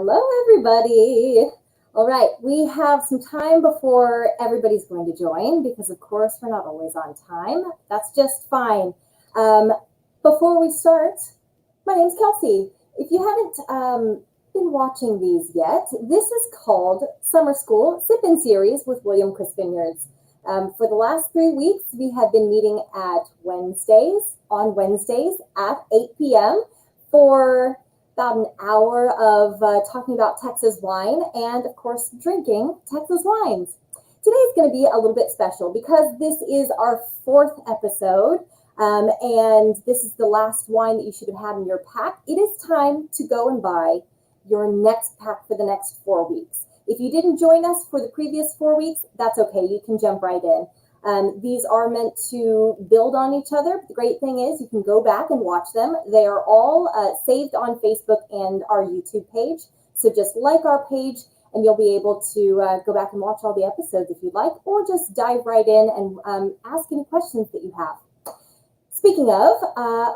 Hello, everybody. All right, we have some time before everybody's going to join because, of course, we're not always on time. That's just fine. Before we start, my name's Kelsey. If you haven't been watching these yet, this is called Summer School Sippin Series with Parr Vineyards. For the last 3 weeks, we have been meeting on Wednesdays at 8 p.m. for about an hour of talking about Texas wine and, of course, drinking Texas wines. Today's going to be a little bit special because this is our 4th episode, and this is the last wine that you should have had in your pack. It is time to go and buy your next pack for the next 4 weeks. If you didn't join us for the previous 4 weeks, that's okay. You can jump right in. These are meant to build on each other. The great thing is you can go back and watch them. They are all saved on Facebook and our YouTube page. So just like our page and you'll be able to go back and watch all the episodes if you'd like, or just dive right in and ask any questions that you have. Speaking of,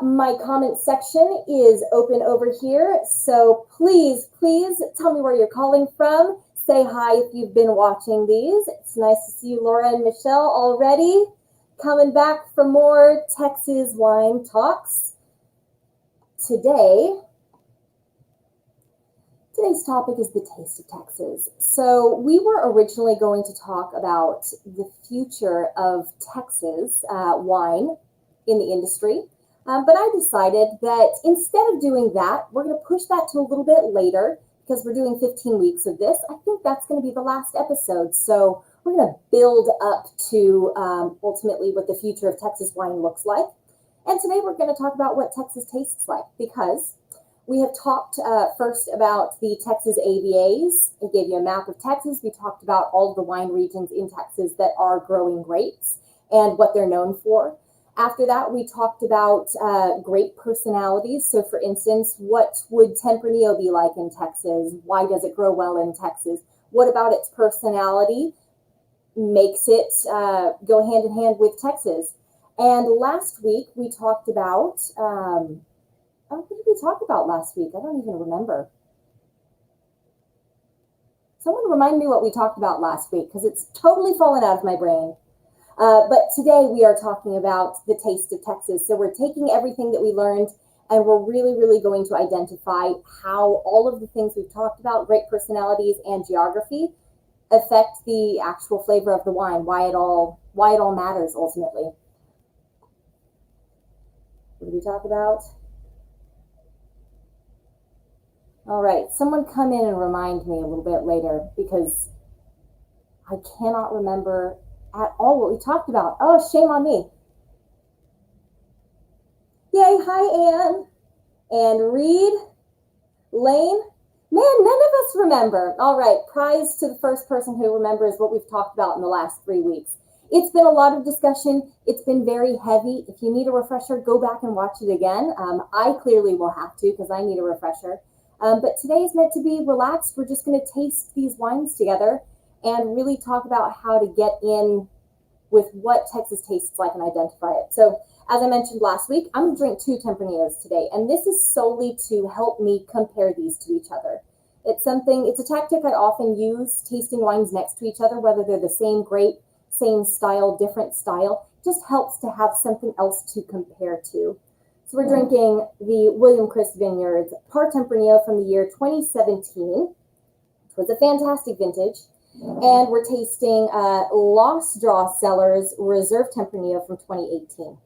my comment section is open over here. So please tell me where you're calling from. Say hi if you've been watching these. It's nice to see you, Laura and Michelle, already. Coming back for more Texas wine talks. Today's topic is the taste of Texas. So we were originally going to talk about the future of Texas wine in the industry. But I decided that instead of doing that, we're going to push that to a little bit later because we're doing 15 weeks of this. I think that's going to be the last episode. So we're going to build up to ultimately what the future of Texas wine looks like. And today we're going to talk about what Texas tastes like because we have talked first about the Texas AVAs. I gave you a map of Texas. We talked about all of the wine regions in Texas that are growing grapes and what they're known for. After that, we talked about grape personalities. So, for instance, what would Tempranillo be like in Texas? Why does it grow well in Texas? What about its personality makes it go hand in hand with Texas? And last week, we talked about, what did we talk about last week? I don't even remember. Someone remind me what we talked about last week because it's totally fallen out of my brain. But today we are talking about the taste of Texas. So we're taking everything that we learned and we're really going to identify how all of the things we've talked about, great personalities and geography, affect the actual flavor of the wine, why it all matters ultimately. What did we talk about? All right, someone come in and remind me a little bit later because I cannot remember at all what we talked about. Oh, shame on me. Yay, hi, Anne. And Reed, Lane. Man, none of us remember. All right, prize to the first person who remembers what we've talked about in the last 3 weeks. It's been a lot of discussion. It's been very heavy. If you need a refresher, go back and watch it again. I clearly will have to because I need a refresher. But today is meant to be relaxed. We're just going to taste these wines together and really talk about how to get in with what Texas tastes like and identify it. So as I mentioned last week, I'm going to drink 2 Tempranillos today, and this is solely to help me compare these to each other. It's a tactic I often use, tasting wines next to each other, whether they're the same grape, same style, different style, just helps to have something else to compare to. So we're drinking the Parr Vineyards Parr Tempranillo from the year 2017, which was a fantastic vintage. And we're tasting Lost Draw Cellars Reserve Tempranillo from 2018.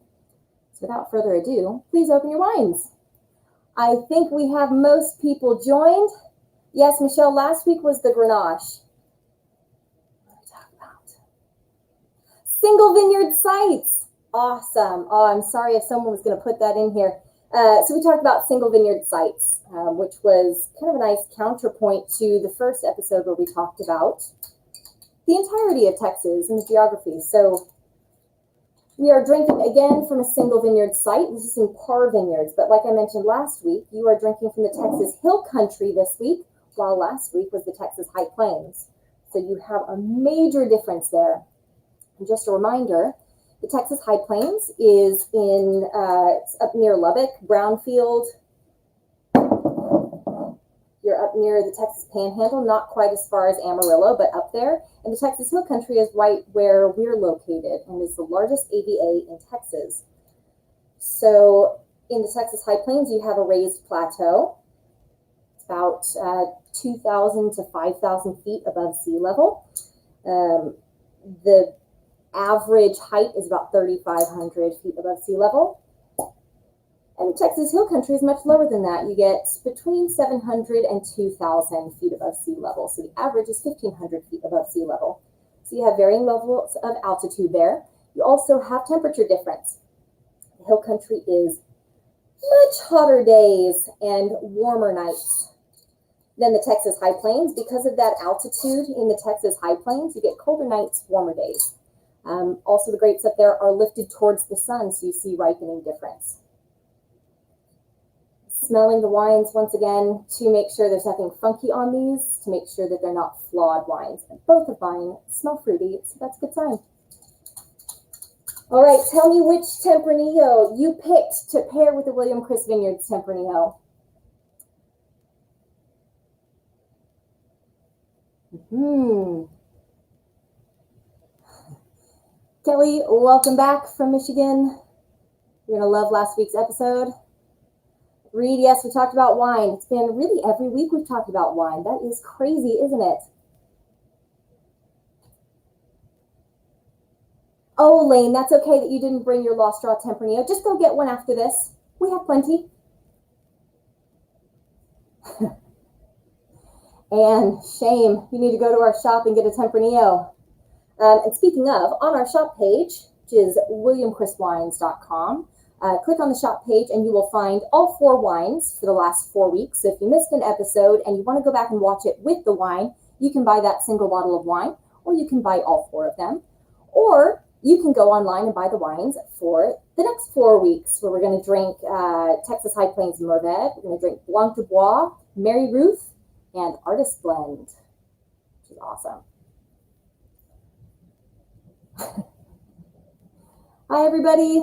So without further ado, please open your wines. I think we have most people joined. Yes, Michelle, last week was the Grenache. What did we talk about? Single vineyard sites. Awesome. Oh, I'm sorry if someone was going to put that in here. So we talked about single vineyard sites, which was kind of a nice counterpoint to the first episode where we talked about the entirety of Texas and the geography. So we are drinking again from a single vineyard site. This is in Parr Vineyards, but like I mentioned last week, you are drinking from the Texas Hill Country this week, while last week was the Texas High Plains. So you have a major difference there. And just a reminder, the Texas High Plains is it's up near Lubbock, Brownfield, You're up near the Texas Panhandle, not quite as far as Amarillo, but up there. And the Texas Hill Country is right where we're located and is the largest AVA in Texas. So in the Texas High Plains, you have a raised plateau. It's about 2,000 to 5,000 feet above sea level. The average height is about 3,500 feet above sea level. And the Texas Hill Country is much lower than that. You get between 700 and 2,000 feet above sea level. So the average is 1,500 feet above sea level. So you have varying levels of altitude there. You also have temperature difference. The Hill Country is much hotter days and warmer nights than the Texas High Plains. Because of that altitude in the Texas High Plains, you get colder nights, warmer days. Also, the grapes up there are lifted towards the sun, so you see ripening difference. Smelling the wines once again to make sure there's nothing funky on these, to make sure that they're not flawed wines. And both of mine smell fruity, so that's a good sign. All right, tell me which Tempranillo you picked to pair with the William Chris Vineyards Tempranillo. Kelly, welcome back from Michigan. You're going to love last week's episode. Reed, yes, we talked about wine. It's been really every week we've talked about wine. That is crazy, isn't it? Oh, Lane, that's okay that you didn't bring your Lost Straw Tempranillo. Just go get one after this. We have plenty. And shame, you need to go to our shop and get a Tempranillo. And speaking of, on our shop page, which is williamchriswines.com, click on the shop page and you will find all 4 wines for the last 4 weeks. So if you missed an episode and you want to go back and watch it with the wine, you can buy that single bottle of wine, or you can buy all 4 of them. Or you can go online and buy the wines for the next 4 weeks, where we're going to drink Texas High Plains Mourvèdre. We're going to drink Blanc de Bois, Mary Ruth, and Artist Blend, which is awesome. Hi, everybody.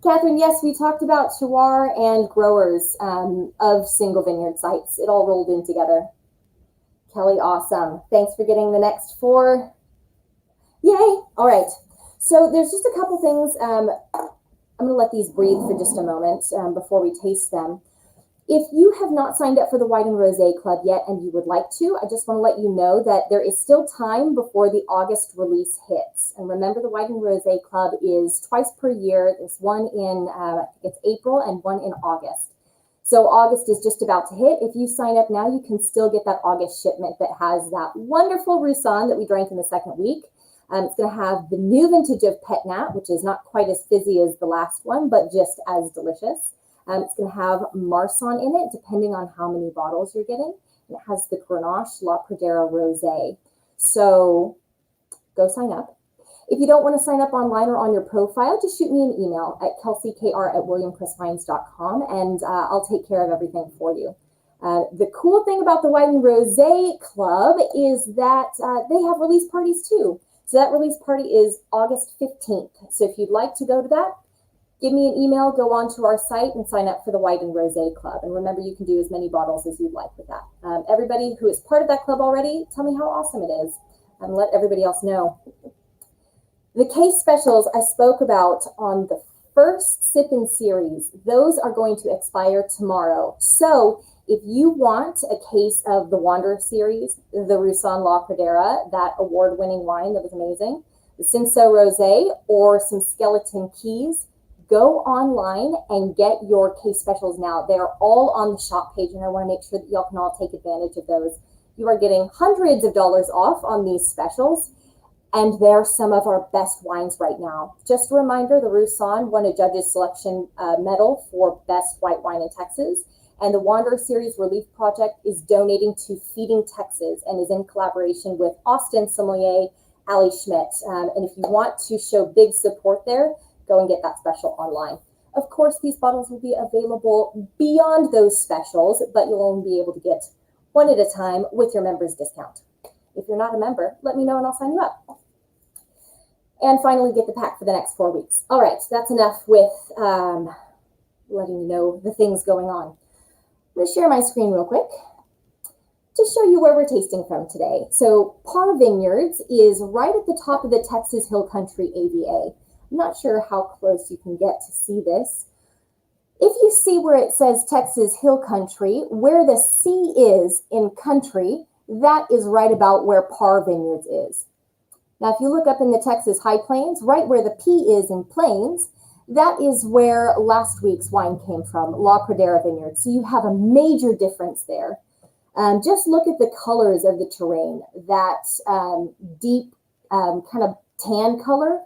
Catherine, yes, we talked about terroir and growers of single vineyard sites. It all rolled in together. Kelly, awesome. Thanks for getting the next 4. Yay. All right. So there's just a couple things. I'm going to let these breathe for just a moment before we taste them. If you have not signed up for the Wine and Rosé Club yet and you would like to, I just want to let you know that there is still time before the August release hits. And remember, the Wine and Rosé Club is twice per year. There's one in it's April and one in August. So August is just about to hit. If you sign up now, you can still get that August shipment that has that wonderful Roussanne that we drank in the second week. It's going to have the new vintage of Pet Nat, which is not quite as fizzy as the last one, but just as delicious. It's going to have Marsanne in it, depending on how many bottles you're getting. And it has the Grenache La Pradera Rosé. So go sign up. If you don't want to sign up online or on your profile, just shoot me an email at kelseykr@williamchriswines.com, and I'll take care of everything for you. The cool thing about the Wine and Rosé Club is that they have release parties too. So that release party is August 15th. So if you'd like to go to that, give me an email, go onto our site and sign up for the Wine and Rosé Club. And remember, you can do as many bottles as you'd like with that. Everybody who is part of that club already, tell me how awesome it is and let everybody else know. The case specials I spoke about on the first Sippin Series, those are going to expire tomorrow. So if you want a case of the Wanderer series, the Roussanne La Pradera, that award-winning wine that was amazing, the Cinsault Rosé, or some Skeleton Keys, go online and get your case specials now. They're all on the shop page, and I want to make sure that y'all can all take advantage of those. You are getting hundreds of dollars off on these specials, and they're some of our best wines right now. Just a reminder, the Roussanne won a Judges Selection medal for Best White Wine in Texas, and the Wanderer Series Relief Project is donating to Feeding Texas and is in collaboration with Austin sommelier Ali Schmidt. And if you want to show big support there, go and get that special online. Of course, these bottles will be available beyond those specials, but you'll only be able to get one at a time with your members discount. If you're not a member, let me know and I'll sign you up. And finally, get the pack for the next 4 weeks. All right, that's enough with letting you know the things going on. I'm going to share my screen real quick. to show you where we're tasting from today. So Parr Vineyards is right at the top of the Texas Hill Country AVA. I'm not sure how close you can get to see this. If you see where it says Texas Hill Country, where the C is in country, that is right about where Parr Vineyards is. Now, if you look up in the Texas High Plains, right where the P is in Plains, that is where last week's wine came from, La Pradera Vineyard. So you have a major difference there. Just look at the colors of the terrain. That deep kind of tan color,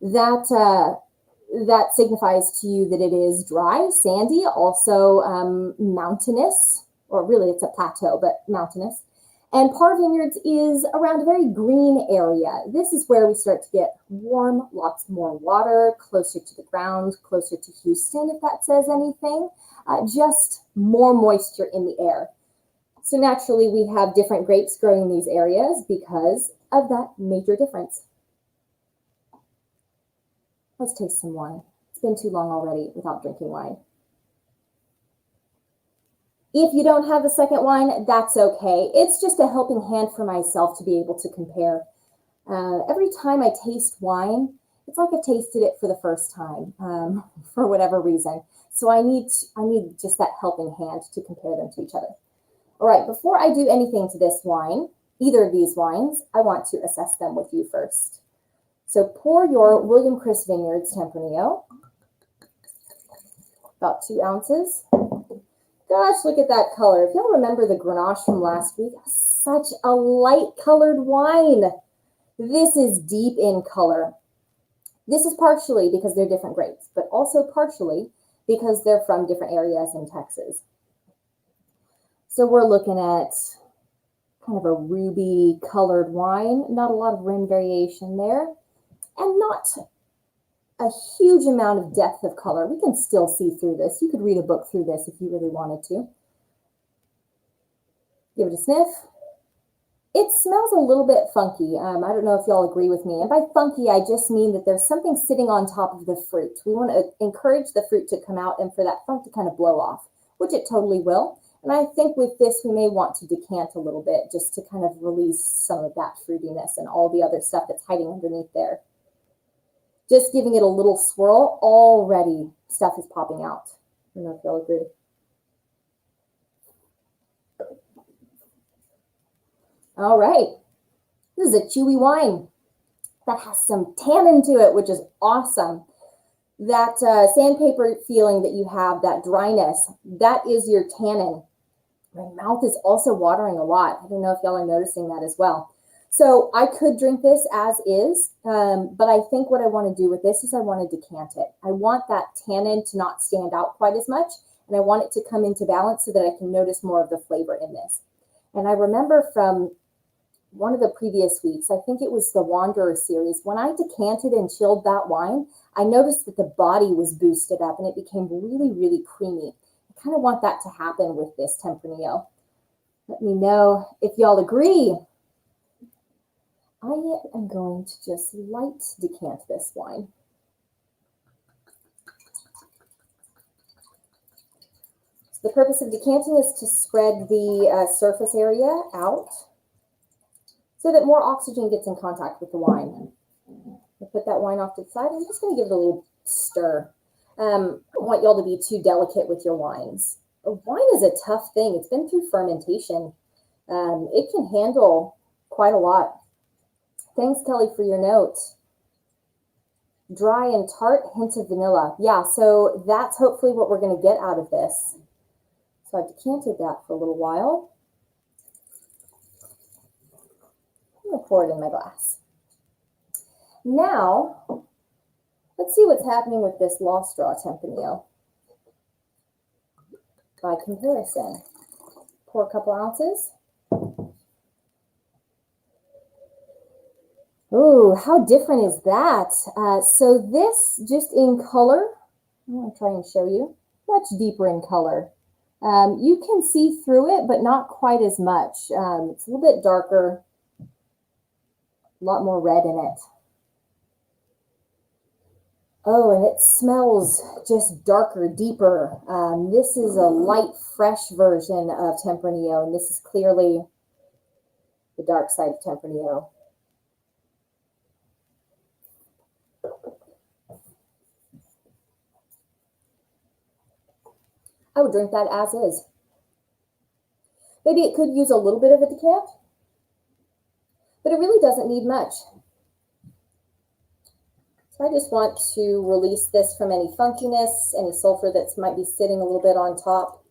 that signifies to you that it is dry, sandy, also mountainous, or really it's a plateau, but mountainous. And Parr Vineyards is around a very green area. This is where we start to get warm, lots more water, closer to the ground, closer to Houston, if that says anything. Just more moisture in the air. So naturally, we have different grapes growing in these areas because of that major difference. Let's taste some wine. It's been too long already without drinking wine. If you don't have a second wine, that's okay. It's just a helping hand for myself to be able to compare. Every time I taste wine, it's like I've tasted it for the first time, for whatever reason. So I need just that helping hand to compare them to each other. All right, before I do anything to this wine, either of these wines, I want to assess them with you first. So pour your William Chris Vineyards Tempranillo, about 2 ounces. Gosh, look at that color. If y'all remember the Grenache from last week, such a light colored wine. This is deep in color. This is partially because they're different grapes, but also partially because they're from different areas in Texas. So we're looking at kind of a ruby colored wine, not a lot of rim variation there, and not a huge amount of depth of color. We can still see through this. You could read a book through this if you really wanted to. Give it a sniff. It smells a little bit funky. I don't know if y'all agree with me. And by funky, I just mean that there's something sitting on top of the fruit. We want to encourage the fruit to come out and for that funk to kind of blow off, which it totally will. And I think with this, we may want to decant a little bit just to kind of release some of that fruitiness and all the other stuff that's hiding underneath there. Just giving it a little swirl, already stuff is popping out. I don't know if y'all agree. All right. This is a chewy wine that has some tannin to it, which is awesome. That sandpaper feeling that you have, that dryness, that is your tannin. My mouth is also watering a lot. I don't know if y'all are noticing that as well. So I could drink this as is, but I think what I want to do with this is I want to decant it. I want that tannin to not stand out quite as much, and I want it to come into balance so that I can notice more of the flavor in this. And I remember from one of the previous weeks, I think it was the Wanderer series, when I decanted and chilled that wine, I noticed that the body was boosted up and it became really, really creamy. I kind of want that to happen with this Tempranillo. Let me know if y'all agree. I am going to just light decant this wine. So the purpose of decanting is to spread the surface area out so that more oxygen gets in contact with the wine. I'll put that wine off to the side. I'm just going to give it a little stir. I don't want y'all to be too delicate with your wines. Wine is a tough thing. It's been through fermentation. It can handle quite a lot. Thanks, Kelly, for your note. Dry and tart, hint of vanilla. Yeah, so that's hopefully what we're going to get out of this. So I've decanted that for a little while. I'm going to pour it in my glass. Now, let's see what's happening with this Law Straw Tempranillo. By comparison, pour a couple ounces. Ooh, how different is that? So this, just in color, I'm going to try and show you, much deeper in color. You can see through it, but not quite as much. It's a little bit darker, a lot more red in it. Oh, and it smells just darker, deeper. This is a light, fresh version of Tempranillo, and this is clearly the dark side of Tempranillo. I would drink that as is. Maybe it could use a little bit of a decant, but it really doesn't need much. So I just want to release this from any funkiness, any sulfur that might be sitting a little bit on top.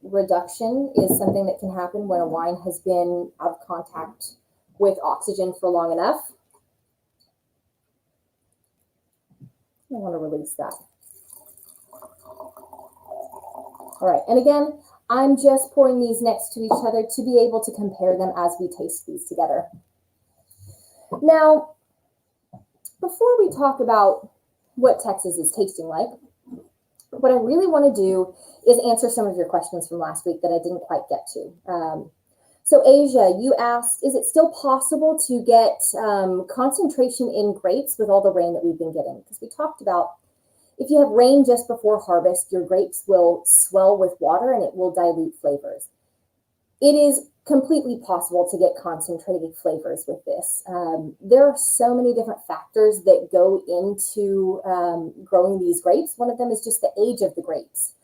Reduction is something that can happen when a wine has been out of contact with oxygen for long enough. I want to release that. All right, and again, I'm just pouring these next to each other to be able to compare them as we taste these together. Now, before we talk about what Texas is tasting like, what I really want to do is answer some of your questions from last week that I didn't quite get to. So Asia, you asked, is it still possible to get concentration in grapes with all the rain that we've been getting? Because we talked about if you have rain just before harvest, your grapes will swell with water and it will dilute flavors. It is completely possible to get concentrated flavors with this. There are so many different factors that go into growing these grapes. One of them is just the age of the grapes.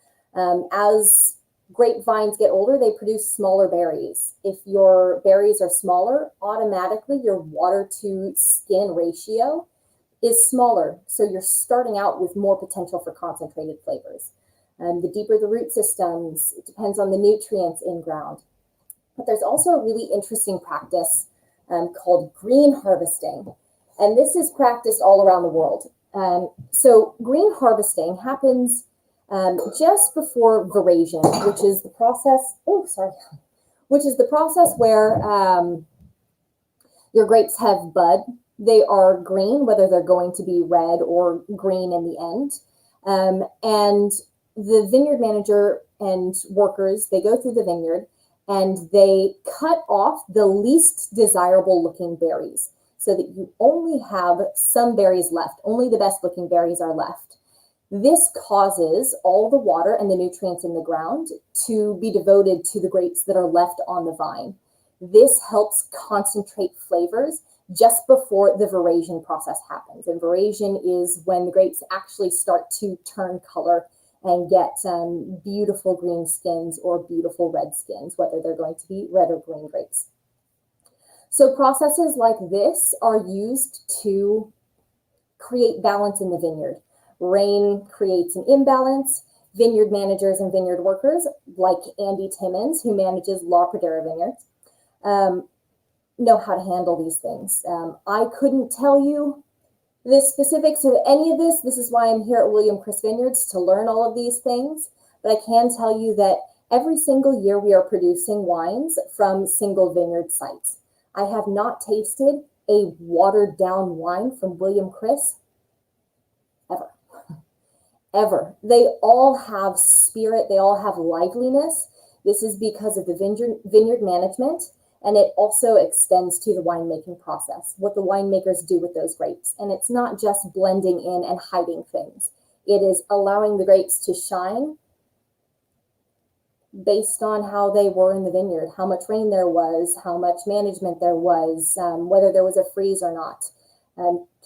As grapevines get older, they produce smaller berries. If your berries are smaller, automatically your water to skin ratio is smaller. So you're starting out with more potential for concentrated flavors. The deeper the root systems, it depends on the nutrients in ground. But there's also a really interesting practice called green harvesting. And this is practiced all around the world. So green harvesting happens just before veraison, which is the process, where your grapes have bud. They are green, whether they're going to be red or green in the end. And the vineyard manager and workers, they go through the vineyard and they cut off the least desirable looking berries so that you only have some berries left. Only the best looking berries are left. This causes all the water and the nutrients in the ground to be devoted to the grapes that are left on the vine. This helps concentrate flavors just before the veraison process happens. And veraison is when the grapes actually start to turn color and get beautiful green skins or beautiful red skins, whether they're going to be red or green grapes. So processes like this are used to create balance in the vineyard. Rain creates an imbalance. Vineyard managers and vineyard workers, like Andy Timmons, who manages La Pradera Vineyards, know how to handle these things. I couldn't tell you the specifics of any of this. This is why I'm here at William Chris Vineyards, to learn all of these things. But I can tell you that every single year we are producing wines from single vineyard sites. I have not tasted a watered down wine from William Chris ever. Ever. They all have spirit. They all have liveliness. This is because of the vineyard management. And it also extends to the winemaking process, what the winemakers do with those grapes. And it's not just blending in and hiding things. It is allowing the grapes to shine based on how they were in the vineyard, how much rain there was, how much management there was, whether there was a freeze or not.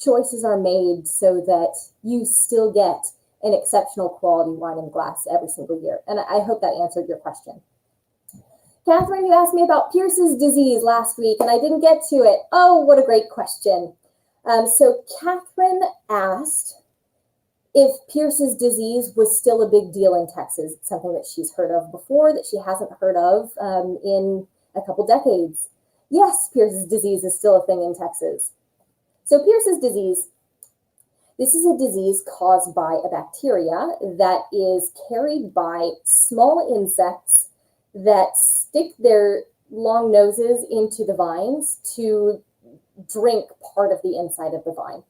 Choices are made so that you still get an exceptional quality wine in glass every single year. And I hope that answered your question. Catherine, you asked me about Pearson's disease last week, and I didn't get to it. Oh, what a great question. So Catherine asked if Pearson's disease was still a big deal in Texas, something that she's heard of before, that she hasn't heard of in a couple decades. Yes, Pearson's disease is still a thing in Texas. So Pearson's disease, this is a disease caused by a bacteria that is carried by small insects that stick their long noses into the vines to drink part of the inside of the vine.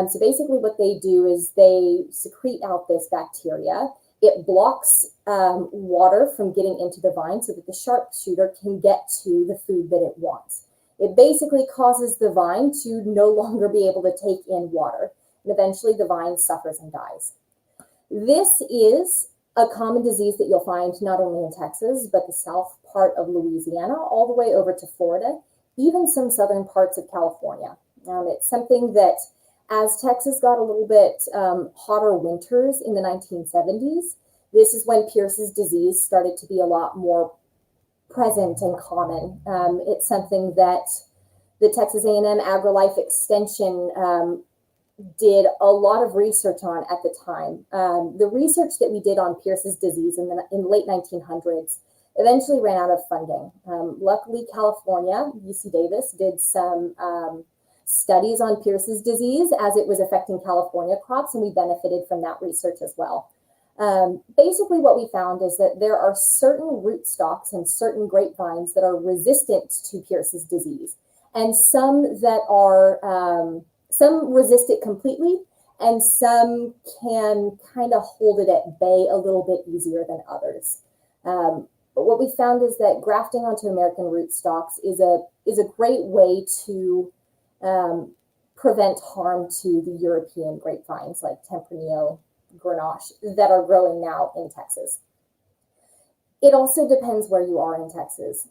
So basically what they do is they secrete out this bacteria. It blocks water from getting into the vine so that the sharpshooter can get to the food that it wants. It basically causes the vine to no longer be able to take in water. and eventually the vine suffers and dies. This is a common disease that you'll find not only in Texas, but the south part of Louisiana, all the way over to Florida, even some southern parts of California. It's something that as Texas got a little bit hotter winters in the 1970s, this is when Pearce's disease started to be a lot more present and common. It's something that the Texas A&M AgriLife Extension did a lot of research on at the time. The research that we did on Pearce's disease in the late 1900s eventually ran out of funding. Luckily, California, UC Davis, did some studies on Pearce's disease as it was affecting California crops, and we benefited from that research as well. Basically, what we found is that there are certain rootstocks and certain grapevines that are resistant to Pearce's disease, and some that are some resist it completely, and some can kind of hold it at bay a little bit easier than others. But what we found is that grafting onto American rootstocks is a great way to prevent harm to the European grapevines like Tempranillo, Grenache that are growing now in Texas. It also depends where you are in Texas.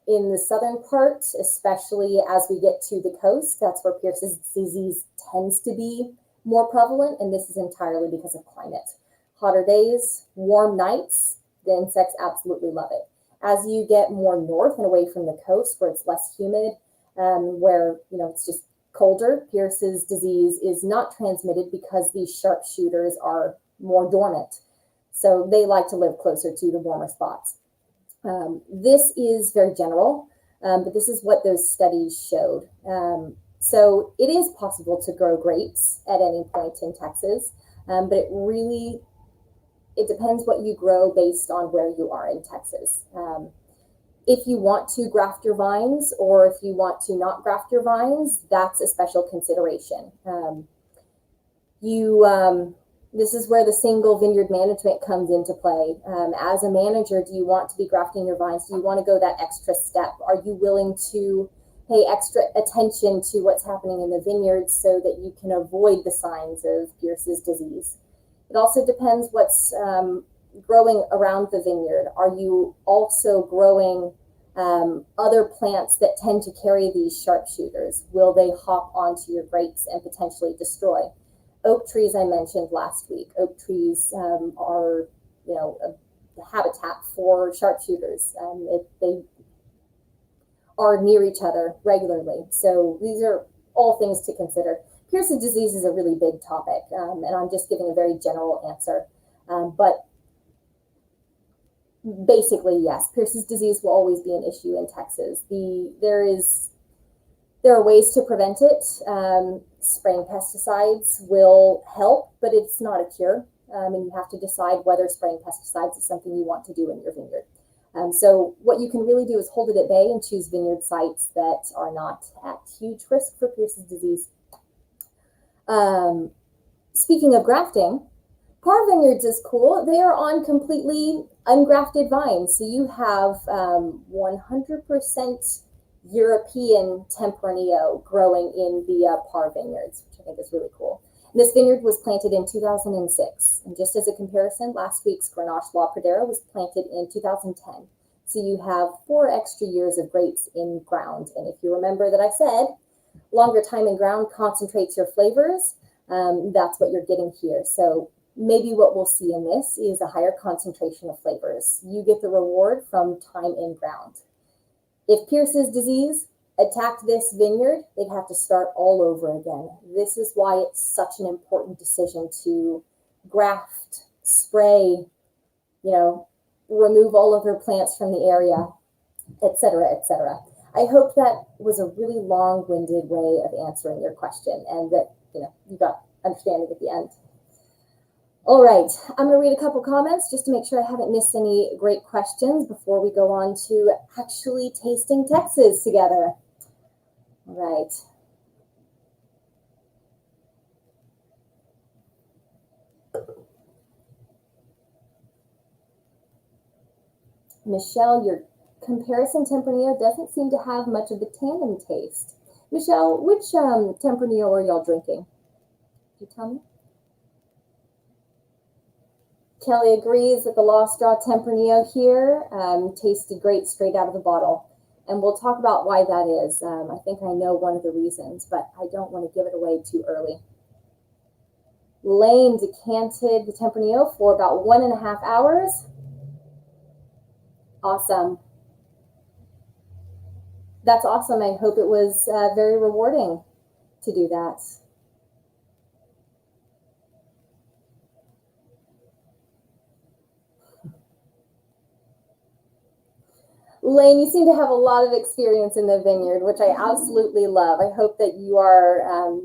In the southern part, especially as we get to the coast, that's where Pearce's disease tends to be more prevalent, and this is entirely because of climate. Hotter days, warm nights, the insects absolutely love it. As you get more north and away from the coast, where it's less humid, where it's just colder, Pearce's disease is not transmitted because these sharpshooters are more dormant. So they like to live closer to the warmer spots. This is very general, but this is what those studies showed. So it is possible to grow grapes at any point in Texas, but it depends what you grow based on where you are in Texas. If you want to graft your vines, or if you want to not graft your vines, that's a special consideration. This is where the single vineyard management comes into play. As a manager, do you want to be grafting your vines? Do you want to go that extra step? Are you willing to pay extra attention to what's happening in the vineyards so that you can avoid the signs of Pearce's disease? It also depends what's growing around the vineyard. Are you also growing other plants that tend to carry these sharpshooters? Will they hop onto your grapes and potentially destroy? Oak trees I mentioned last week. Oak trees are, a habitat for sharpshooters. They are near each other regularly. So these are all things to consider. Pearce's disease is a really big topic, and I'm just giving a very general answer. But basically, yes, Pearce's disease will always be an issue in Texas. There are ways to prevent it. Spraying pesticides will help, but it's not a cure. And you have to decide whether spraying pesticides is something you want to do in your vineyard. So what you can really do is hold it at bay and choose vineyard sites that are not at huge risk for Pearce's disease. Speaking of grafting, Parr Vineyards is cool. They are on completely ungrafted vines. So you have 100% European Tempranillo growing in the Parr Vineyards, which I think is really cool. And this vineyard was planted in 2006. And just as a comparison, last week's Grenache La Pradera was planted in 2010. So you have 4 extra years of grapes in ground. And if you remember that I said, longer time in ground concentrates your flavors, that's what you're getting here. So maybe what we'll see in this is a higher concentration of flavors. You get the reward from time in ground. If Pearce's disease attacked this vineyard, they'd have to start all over again. This is why it's such an important decision to graft, spray, remove all other plants from the area, etc., etc. I hope that was a really long-winded way of answering your question, and that you got understanding at the end. All right, I'm going to read a couple comments just to make sure I haven't missed any great questions before we go on to actually tasting Texas together. All right. Michelle, your comparison Tempranillo doesn't seem to have much of the tannin taste. Michelle, which Tempranillo are y'all drinking? you tell me? Kelly agrees that the Lost Draw Tempranillo here tasted great straight out of the bottle. And we'll talk about why that is. I think I know one of the reasons, but I don't want to give it away too early. Lane decanted the Tempranillo for about 1.5 hours. Awesome. That's awesome. I hope it was very rewarding to do that. Lane, you seem to have a lot of experience in the vineyard, which I absolutely love. I hope that you are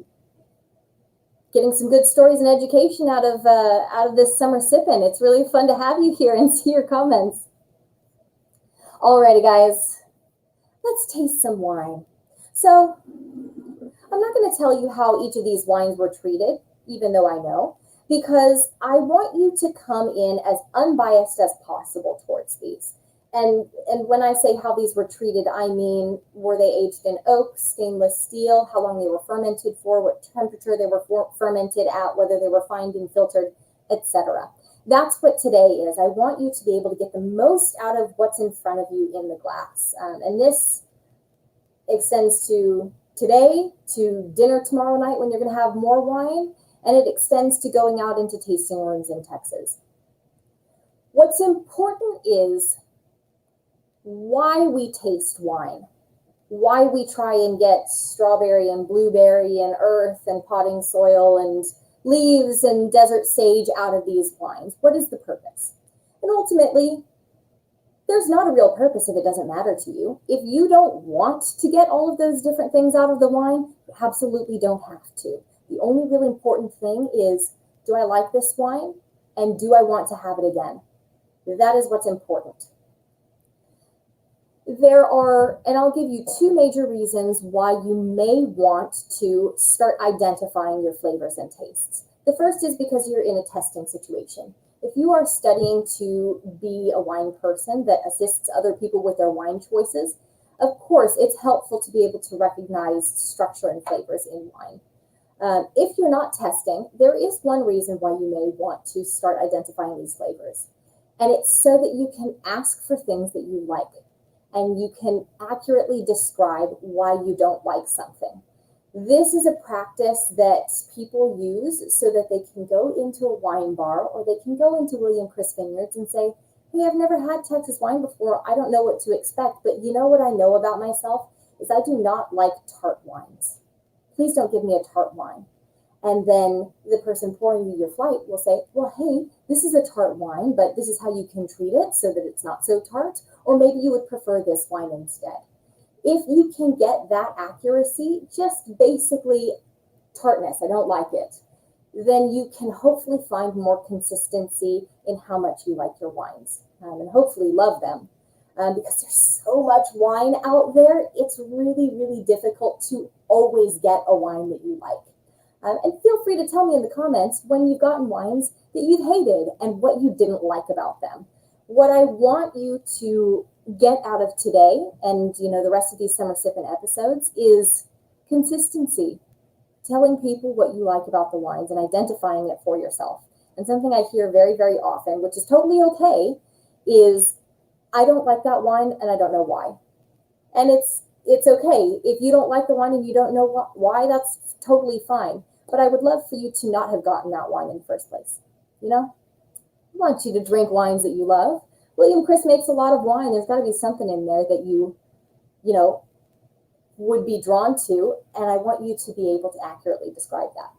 getting some good stories and education out of this summer sippin'. It's really fun to have you here and see your comments. Alrighty, guys, let's taste some wine. So I'm not going to tell you how each of these wines were treated, even though I know, because I want you to come in as unbiased as possible towards these. And when I say how these were treated, I mean, were they aged in oak, stainless steel, how long they were fermented for, what temperature they were fermented at, whether they were fined and filtered, etc. That's what today is. I want you to be able to get the most out of what's in front of you in the glass. And this extends to today, to dinner tomorrow night when you're going to have more wine, and it extends to going out into tasting rooms in Texas. What's important is why we taste wine, why we try and get strawberry and blueberry and earth and potting soil and leaves and desert sage out of these wines. What is the purpose? And ultimately, there's not a real purpose if it doesn't matter to you. If you don't want to get all of those different things out of the wine, you absolutely don't have to. The only really important thing is, do I like this wine? And do I want to have it again? That is what's important. There are, and I'll give you 2 major reasons why you may want to start identifying your flavors and tastes. The first is because you're in a testing situation. If you are studying to be a wine person that assists other people with their wine choices, of course, it's helpful to be able to recognize structure and flavors in wine. If you're not testing, there is one reason why you may want to start identifying these flavors. And it's so that you can ask for things that you like. And you can accurately describe why you don't like something. This is a practice that people use so that they can go into a wine bar or they can go into William Chris Vineyards and say, hey, I've never had Texas wine before. I don't know what to expect, but you know what I know about myself is I do not like tart wines. Please don't give me a tart wine. And then the person pouring you your flight will say, well, hey, this is a tart wine, but this is how you can treat it so that it's not so tart. Or maybe you would prefer this wine instead. If you can get that accuracy, just basically tartness, I don't like it, then you can hopefully find more consistency in how much you like your wines and hopefully love them. Because there's so much wine out there, it's really, really difficult to always get a wine that you like. And feel free to tell me in the comments when you've gotten wines that you've hated and what you didn't like about them. What I want you to get out of today and the rest of these Summer Sippin' episodes is consistency. Telling people what you like about the wines and identifying it for yourself. And something I hear very, very often, which is totally okay, is I don't like that wine and I don't know why. And it's okay. If you don't like the wine and you don't know why, that's totally fine. But I would love for you to not have gotten that wine in the first place. I want you to drink wines that you love. William Chris makes a lot of wine. There's got to be something in there that you would be drawn to, and I want you to be able to accurately describe that.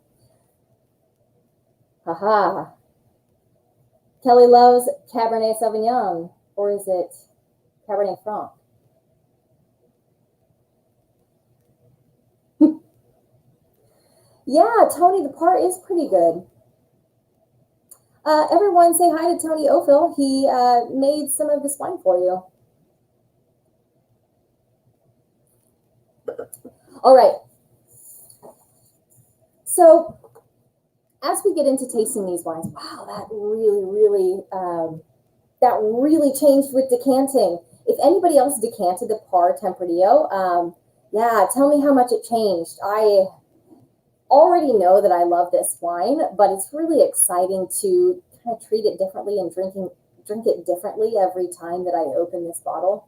Haha. Kelly loves Cabernet Sauvignon, or is it Cabernet Franc? Yeah, Tony, the Parr is pretty good. Everyone say hi to Tony Ophil. He made some of this wine for you. All right. So as we get into tasting these wines, wow, that really changed with decanting. If anybody else decanted the Parr Tempranillo, yeah, tell me how much it changed. already know that I love this wine, but it's really exciting to kind of treat it differently and drink it differently every time that I open this bottle.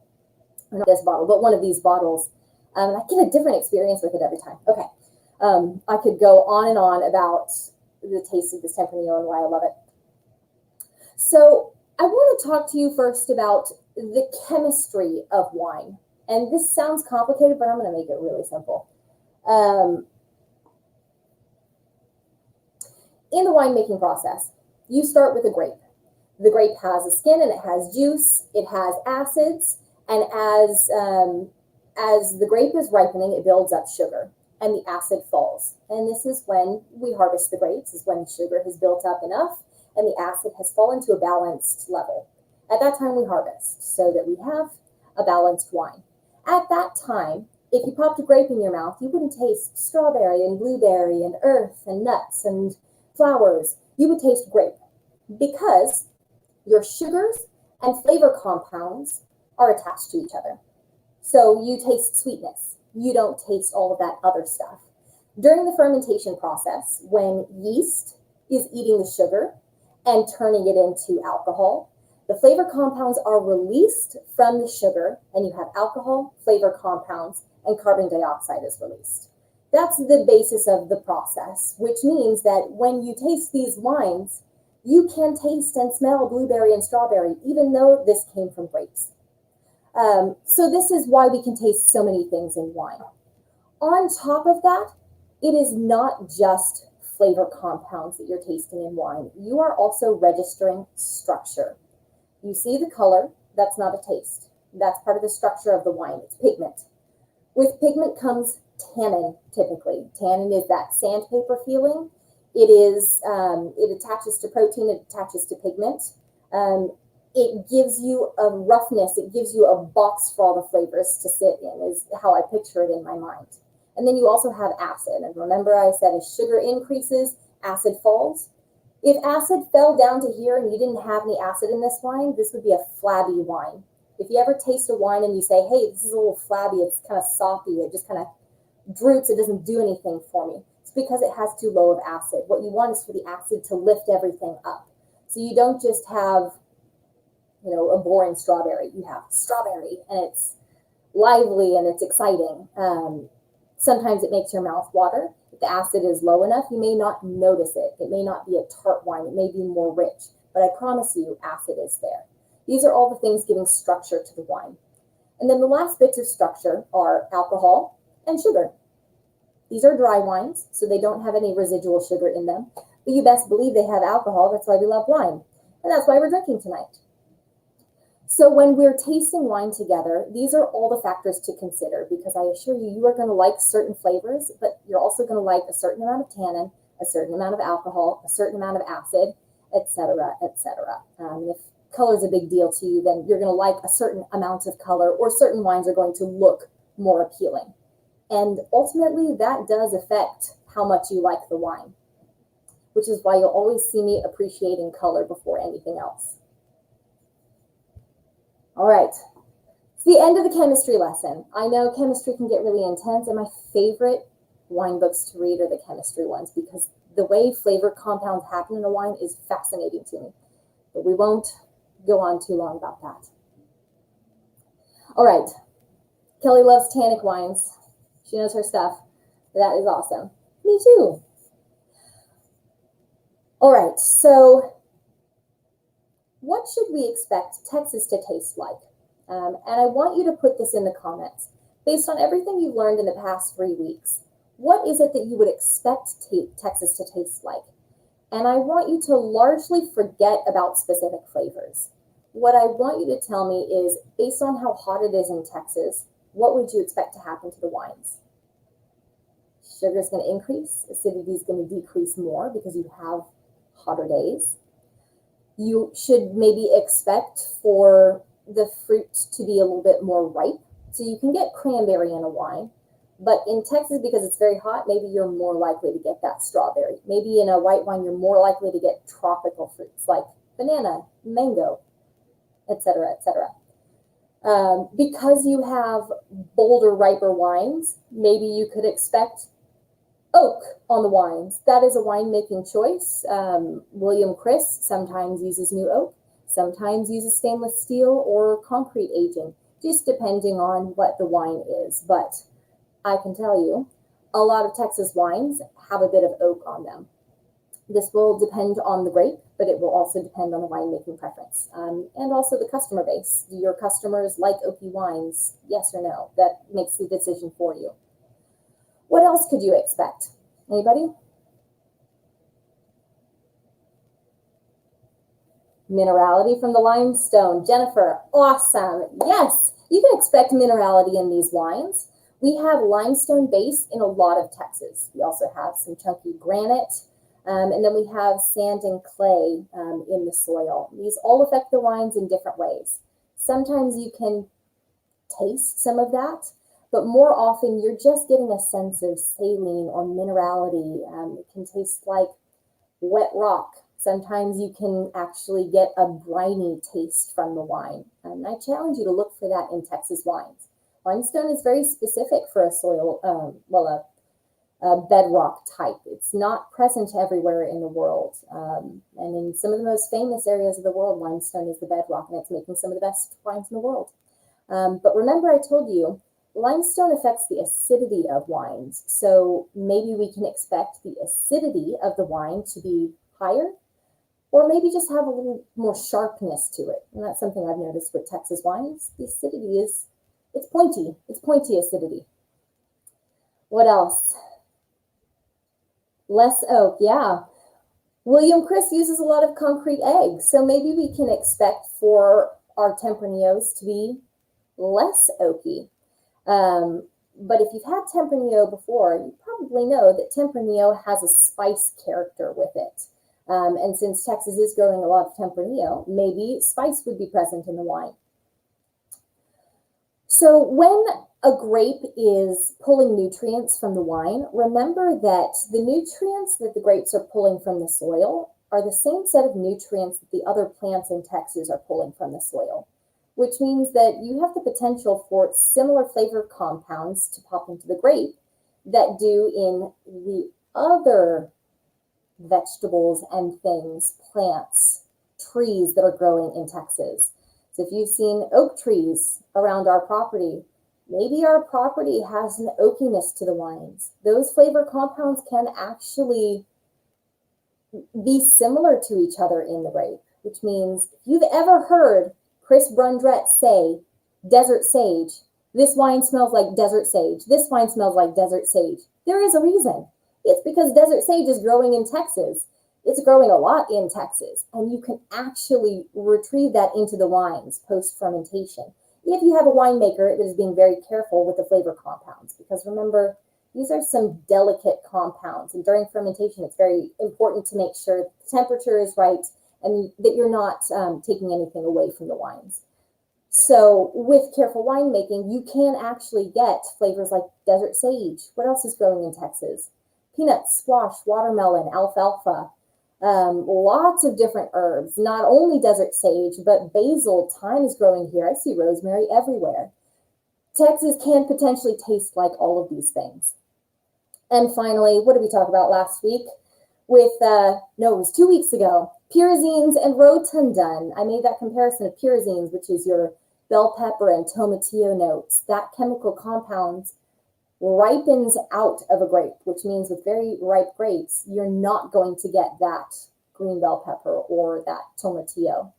Or not this bottle, but one of these bottles. And I get a different experience with it every time. Okay. I could go on and on about the taste of this Tempranillo and why I love it. So I want to talk to you first about the chemistry of wine. And this sounds complicated, but I'm going to make it really simple. In the winemaking process, you start with a grape. The grape has a skin and it has juice, it has acids, and as the grape is ripening, it builds up sugar and the acid falls. And this is when we harvest the grapes, is when the sugar has built up enough and the acid has fallen to a balanced level. At that time, we harvest so that we have a balanced wine. At that time, if you popped a grape in your mouth, you wouldn't taste strawberry and blueberry and earth and nuts and flowers. You would taste grape because your sugars and flavor compounds are attached to each other. So you taste sweetness. You don't taste all of that other stuff. During the fermentation process, when yeast is eating the sugar and turning it into alcohol, the flavor compounds are released from the sugar, and you have alcohol, flavor compounds, and carbon dioxide is released. That's the basis of the process, which means that when you taste these wines, you can taste and smell blueberry and strawberry, even though this came from grapes. So this is why we can taste so many things in wine. On top of that, it is not just flavor compounds that you're tasting in wine. You are also registering structure. You see the color, that's not a taste. That's part of the structure of the wine, it's pigment. With pigment comes tannin, typically. Tannin is that sandpaper feeling. It attaches to protein, it attaches to pigment. It gives you a roughness, it gives you a box for all the flavors to sit in, is how I picture it in my mind. And then you also have acid. And remember I said as sugar increases, acid falls. If acid fell down to here and you didn't have any acid in this wine, this would be a flabby wine. If you ever taste a wine and you say, hey, this is a little flabby, it's kind of soppy, it just kind of droops, it doesn't do anything for me. It's because it has too low of acid. What you want is for the acid to lift everything up. So you don't just have, a boring strawberry. You have strawberry and it's lively and it's exciting. Sometimes it makes your mouth water. If the acid is low enough, you may not notice it. It may not be a tart wine. It may be more rich, but I promise you acid is there. These are all the things giving structure to the wine. And then the last bits of structure are alcohol and sugar. These are dry wines, so they don't have any residual sugar in them, but you best believe they have alcohol. That's why we love wine. And that's why we're drinking tonight. So when we're tasting wine together, these are all the factors to consider, because I assure you, you are going to like certain flavors, but you're also going to like a certain amount of tannin, a certain amount of alcohol, a certain amount of acid, etc., etc. If color is a big deal to you, then you're going to like a certain amount of color, or certain wines are going to look more appealing. And ultimately, that does affect how much you like the wine, which is why you'll always see me appreciating color before anything else. All right, it's the end of the chemistry lesson. I know chemistry can get really intense, and my favorite wine books to read are the chemistry ones, because the way flavor compounds happen in a wine is fascinating to me. But we won't go on too long about that. All right, Kelly loves tannic wines. She knows her stuff. That is awesome. Me too. All right, so what should we expect Texas to taste like? And I want you to put this in the comments. Based on everything you've learned in the past 3 weeks, what is it that you would expect Texas to taste like? And I want you to largely forget about specific flavors. What I want you to tell me is, based on how hot it is in Texas, what would you expect to happen to the wines? Sugar is going to increase, acidity is going to decrease more because you have hotter days. You should maybe expect for the fruit to be a little bit more ripe. So you can get cranberry in a wine, but in Texas, because it's very hot, maybe you're more likely to get that strawberry. Maybe in a white wine, you're more likely to get tropical fruits like banana, mango, etc., etc. Because you have bolder, riper wines, maybe you could expect Oak on the wines. That is a winemaking choice. William Chris sometimes uses new oak, sometimes uses stainless steel or concrete aging, just depending on what the wine is. But I can tell you, a lot of Texas wines have a bit of oak on them. This will depend on the grape, but it will also depend on the winemaking preference, and also the customer base. Do your customers like oaky wines? Yes or no? That makes the decision for you. What else could you expect? Anybody? Minerality from the limestone. Jennifer, awesome. Yes, you can expect minerality in these wines. We have limestone base in a lot of Texas. We also have some chunky granite, and then we have sand and clay in the soil. These all affect the wines in different ways. Sometimes you can taste some of that, but more often you're just getting a sense of saline or minerality. It can taste like wet rock. Sometimes you can actually get a briny taste from the wine. And I challenge you to look for that in Texas wines. Limestone is very specific for a soil, a bedrock type. It's not present everywhere in the world. And in some of the most famous areas of the world, limestone is the bedrock, and it's making some of the best wines in the world. But remember, I told you, limestone affects the acidity of wines. So maybe we can expect the acidity of the wine to be higher, or maybe just have a little more sharpness to it. And that's something I've noticed with Texas wines. The acidity is, it's pointy. It's pointy acidity. What else? Less oak, yeah. William Chris uses a lot of concrete eggs. So maybe we can expect for our Tempranillos to be less oaky. But if you've had Tempranillo before, you probably know that Tempranillo has a spice character with it. And since Texas is growing a lot of Tempranillo, maybe spice would be present in the wine. So when a grape is pulling nutrients from the wine, remember that the nutrients that the grapes are pulling from the soil are the same set of nutrients that the other plants in Texas are pulling from the soil, which means that you have the potential for similar flavor compounds to pop into the grape that do in the other vegetables and things, plants, trees that are growing in Texas. So if you've seen oak trees around our property, maybe our property has an oakiness to the wines. Those flavor compounds can actually be similar to each other in the grape, which means if you've ever heard Chris Brundrett say, desert sage, this wine smells like desert sage, this wine smells like desert sage, there is a reason. It's because desert sage is growing in Texas. It's growing a lot in Texas, and you can actually retrieve that into the wines post-fermentation. If you have a winemaker that is being very careful with the flavor compounds, because remember, these are some delicate compounds, and during fermentation, it's very important to make sure the temperature is right and that you're not taking anything away from the wines. So with careful winemaking, you can actually get flavors like desert sage. What else is growing in Texas? Peanuts, squash, watermelon, alfalfa, lots of different herbs, not only desert sage, but basil, thyme is growing here. I see rosemary everywhere. Texas can potentially taste like all of these things. And finally, what did we talk about last week? With, it was 2 weeks ago, pyrazines and rotundun. I made that comparison of pyrazines, which is your bell pepper and tomatillo notes. That chemical compound ripens out of a grape, which means with very ripe grapes, you're not going to get that green bell pepper or that tomatillo.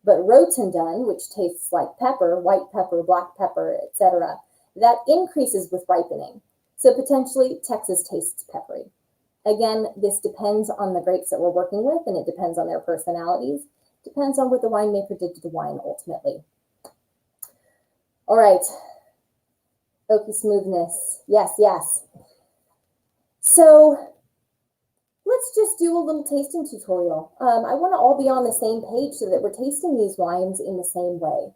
But rotundun, which tastes like pepper, white pepper, black pepper, etc., that increases with ripening. So potentially Texas tastes peppery. Again, this depends on the grapes that we're working with, and it depends on their personalities. Depends on what the winemaker did to the wine ultimately. All right. Oaky smoothness. Yes, yes. So let's just do a little tasting tutorial. I want to all be on the same page so that we're tasting these wines in the same way.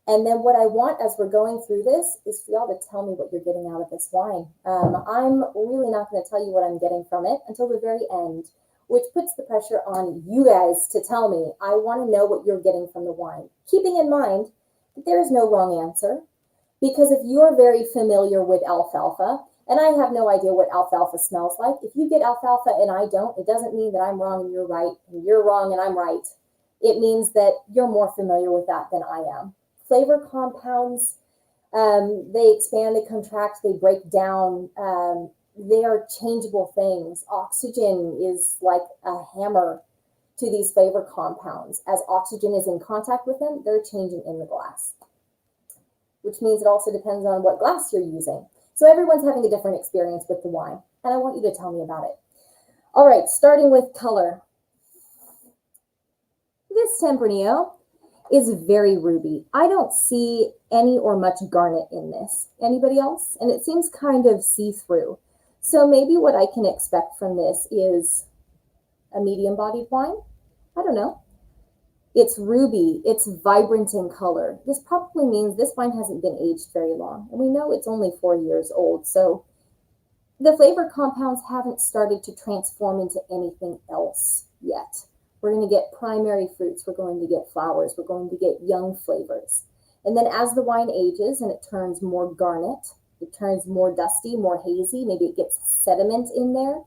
And then what I want as we're going through this is for y'all to tell me what you're getting out of this wine. I'm really not going to tell you what I'm getting from it until the very end, which puts the pressure on you guys to tell me. I want to know what you're getting from the wine, keeping in mind that there is no wrong answer. Because if you're very familiar with alfalfa And I have no idea what alfalfa smells like. If you get alfalfa and I don't, it doesn't mean that I'm wrong and you're right, and you're wrong and I'm right. It means that you're more familiar with that than I am. Flavor compounds, they expand, they contract, they break down. They are changeable things. Oxygen is like a hammer to these flavor compounds. As oxygen is in contact with them, they're changing in the glass, which means it also depends on what glass you're using. So everyone's having a different experience with the wine, and I want you to tell me about it. All right, starting with color. This Tempranillo is very ruby. I don't see any or much garnet in this. Anybody else? And it seems kind of see-through. So maybe what I can expect from this is a medium-bodied wine. I don't know. It's ruby. It's vibrant in color. This probably means this wine hasn't been aged very long. And we know it's only 4 years old. So the flavor compounds haven't started to transform into anything else yet. We're going to get primary fruits. We're going to get flowers. We're going to get young flavors. And then as the wine ages and it turns more garnet, it turns more dusty, more hazy, maybe it gets sediment in there,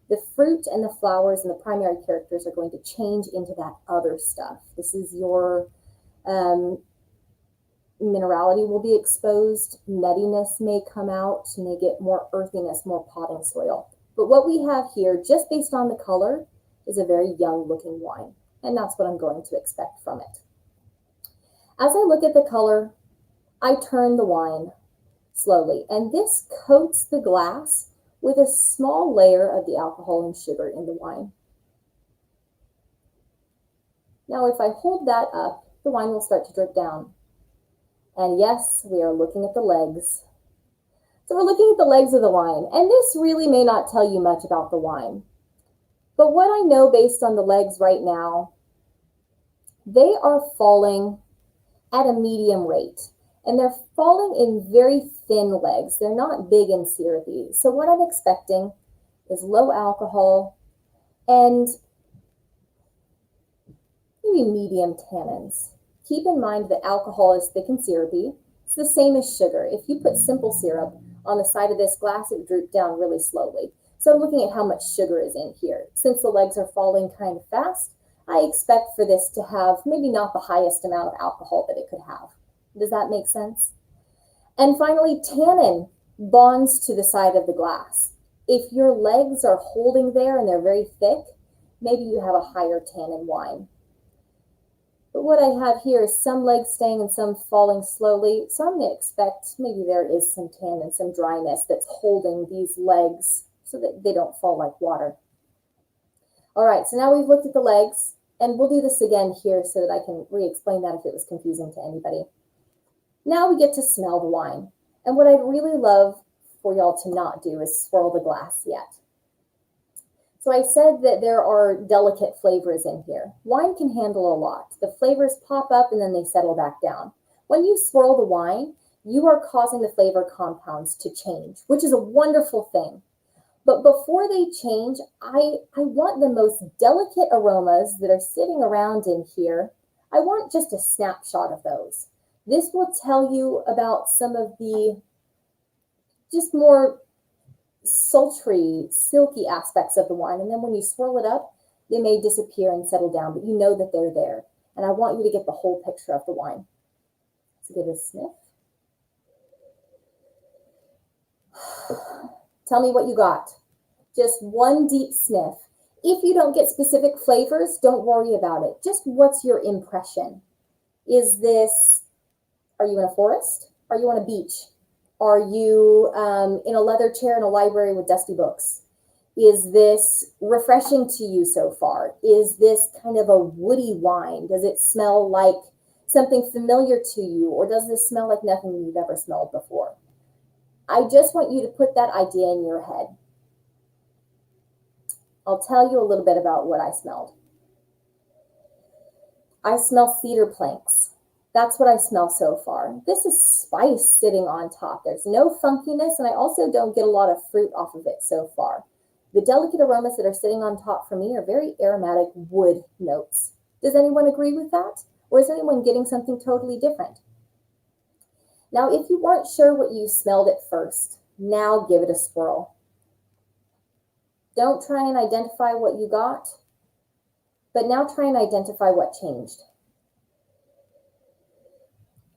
the fruit and the flowers and the primary characters are going to change into that other stuff. This is your minerality will be exposed. Nuttiness may come out. You may get more earthiness, more potting soil. But what we have here, just based on the color, is a very young looking wine. And that's what I'm going to expect from it. As I look at the color, I turn the wine slowly. And this coats the glass with a small layer of the alcohol and sugar in the wine. Now, if I hold that up, the wine will start to drip down. And yes, we are looking at the legs. So we're looking at the legs of the wine. And this really may not tell you much about the wine. But what I know based on the legs right now, they are falling at a medium rate. And they're falling in very thin legs. They're not big and syrupy. So what I'm expecting is low alcohol and maybe medium tannins. Keep in mind that alcohol is thick and syrupy. It's the same as sugar. If you put simple syrup on the side of this glass, it would droop down really slowly. So I'm looking at how much sugar is in here. Since the legs are falling kind of fast, I expect for this to have maybe not the highest amount of alcohol that it could have. Does that make sense? And finally, tannin bonds to the side of the glass. If your legs are holding there and they're very thick, maybe you have a higher tannin wine. But what I have here is some legs staying and some falling slowly. So I'm going to expect maybe there is some tannin, some dryness that's holding these legs so that they don't fall like water. All right, so now we've looked at the legs, and we'll do this again here so that I can re-explain that if it was confusing to anybody. Now we get to smell the wine. And what I'd really love for y'all to not do is swirl the glass yet. So I said that there are delicate flavors in here. Wine can handle a lot. The flavors pop up and then they settle back down. When you swirl the wine, you are causing the flavor compounds to change, which is a wonderful thing. But before they change, I want the most delicate aromas that are sitting around in here. I want just a snapshot of those. This will tell you about some of the just more sultry, silky aspects of the wine. And then when you swirl it up, they may disappear and settle down, but you know that they're there. And I want you to get the whole picture of the wine. So give it a sniff. Tell me what you got. Just one deep sniff. If you don't get specific flavors, don't worry about it. Just what's your impression? Is this, are you in a forest? Are you on a beach? Are you in a leather chair in a library with dusty books? Is this refreshing to you so far? Is this kind of a woody wine? Does it smell like something familiar to you? Or does this smell like nothing you've ever smelled before? I just want you to put that idea in your head. I'll tell you a little bit about what I smelled. I smell cedar planks. That's what I smell so far. This is spice sitting on top. There's no funkiness, and I also don't get a lot of fruit off of it so far. The delicate aromas that are sitting on top for me are very aromatic wood notes. Does anyone agree with that? Or is anyone getting something totally different? Now, if you weren't sure what you smelled at first, Now give it a swirl. Don't try and identify what you got, but now try and identify what changed.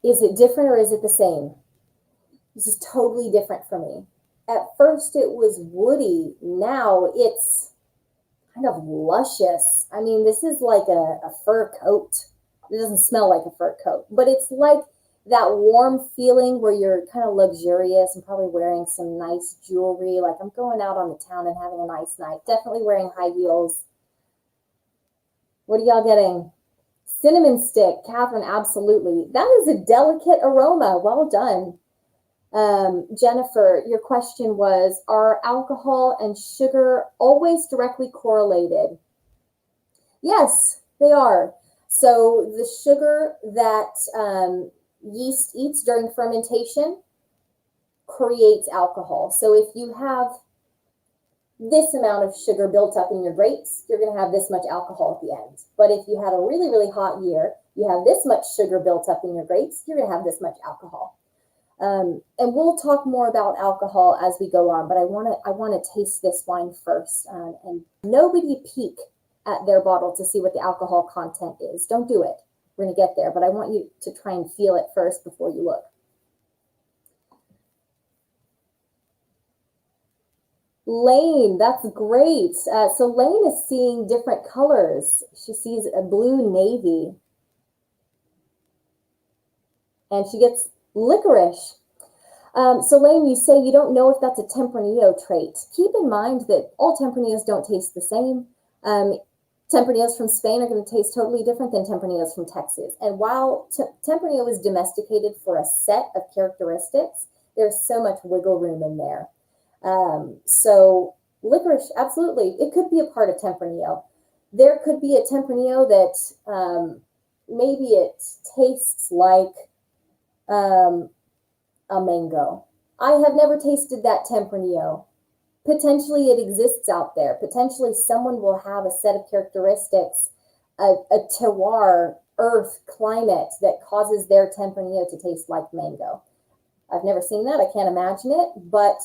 Is it different or is it the same? This is totally different for me. At first it was woody. Now it's kind of luscious. I mean, this is like a fur coat. It doesn't smell like a fur coat, but it's like that warm feeling where you're kind of luxurious and probably wearing some nice jewelry. Like I'm going out on the town and having a nice night. Definitely wearing high heels. What are y'all getting? Cinnamon stick, Catherine, absolutely. That is a delicate aroma. Well done. Jennifer, your question was, are alcohol and sugar always directly correlated? Yes, they are. So the sugar that yeast eats during fermentation creates alcohol. So if you have this amount of sugar built up in your grapes, you're going to have this much alcohol at the end. But if you had a really, really hot year, you have this much sugar built up in your grapes, you're going to have this much alcohol. And we'll talk more about alcohol as we go on, but I want to taste this wine first. And nobody peek at their bottle to see what the alcohol content is. Don't do it. We're going to get there, but I want you to try and feel it first before you look. Lane, that's great. So Lane is seeing different colors. She sees a blue navy. And she gets licorice. So Lane, you say you don't know if that's a Tempranillo trait. Keep in mind that all Tempranillos don't taste the same. Tempranillos from Spain are going to taste totally different than Tempranillos from Texas. And while Tempranillo is domesticated for a set of characteristics, there's so much wiggle room in there. So licorice, absolutely. It could be a part of Tempranillo. There could be a Tempranillo that maybe it tastes like a mango. I have never tasted that Tempranillo. Potentially it exists out there. Potentially someone will have a set of characteristics, a terroir, earth, climate that causes their Tempranillo to taste like mango. I've never seen that. I can't imagine it, but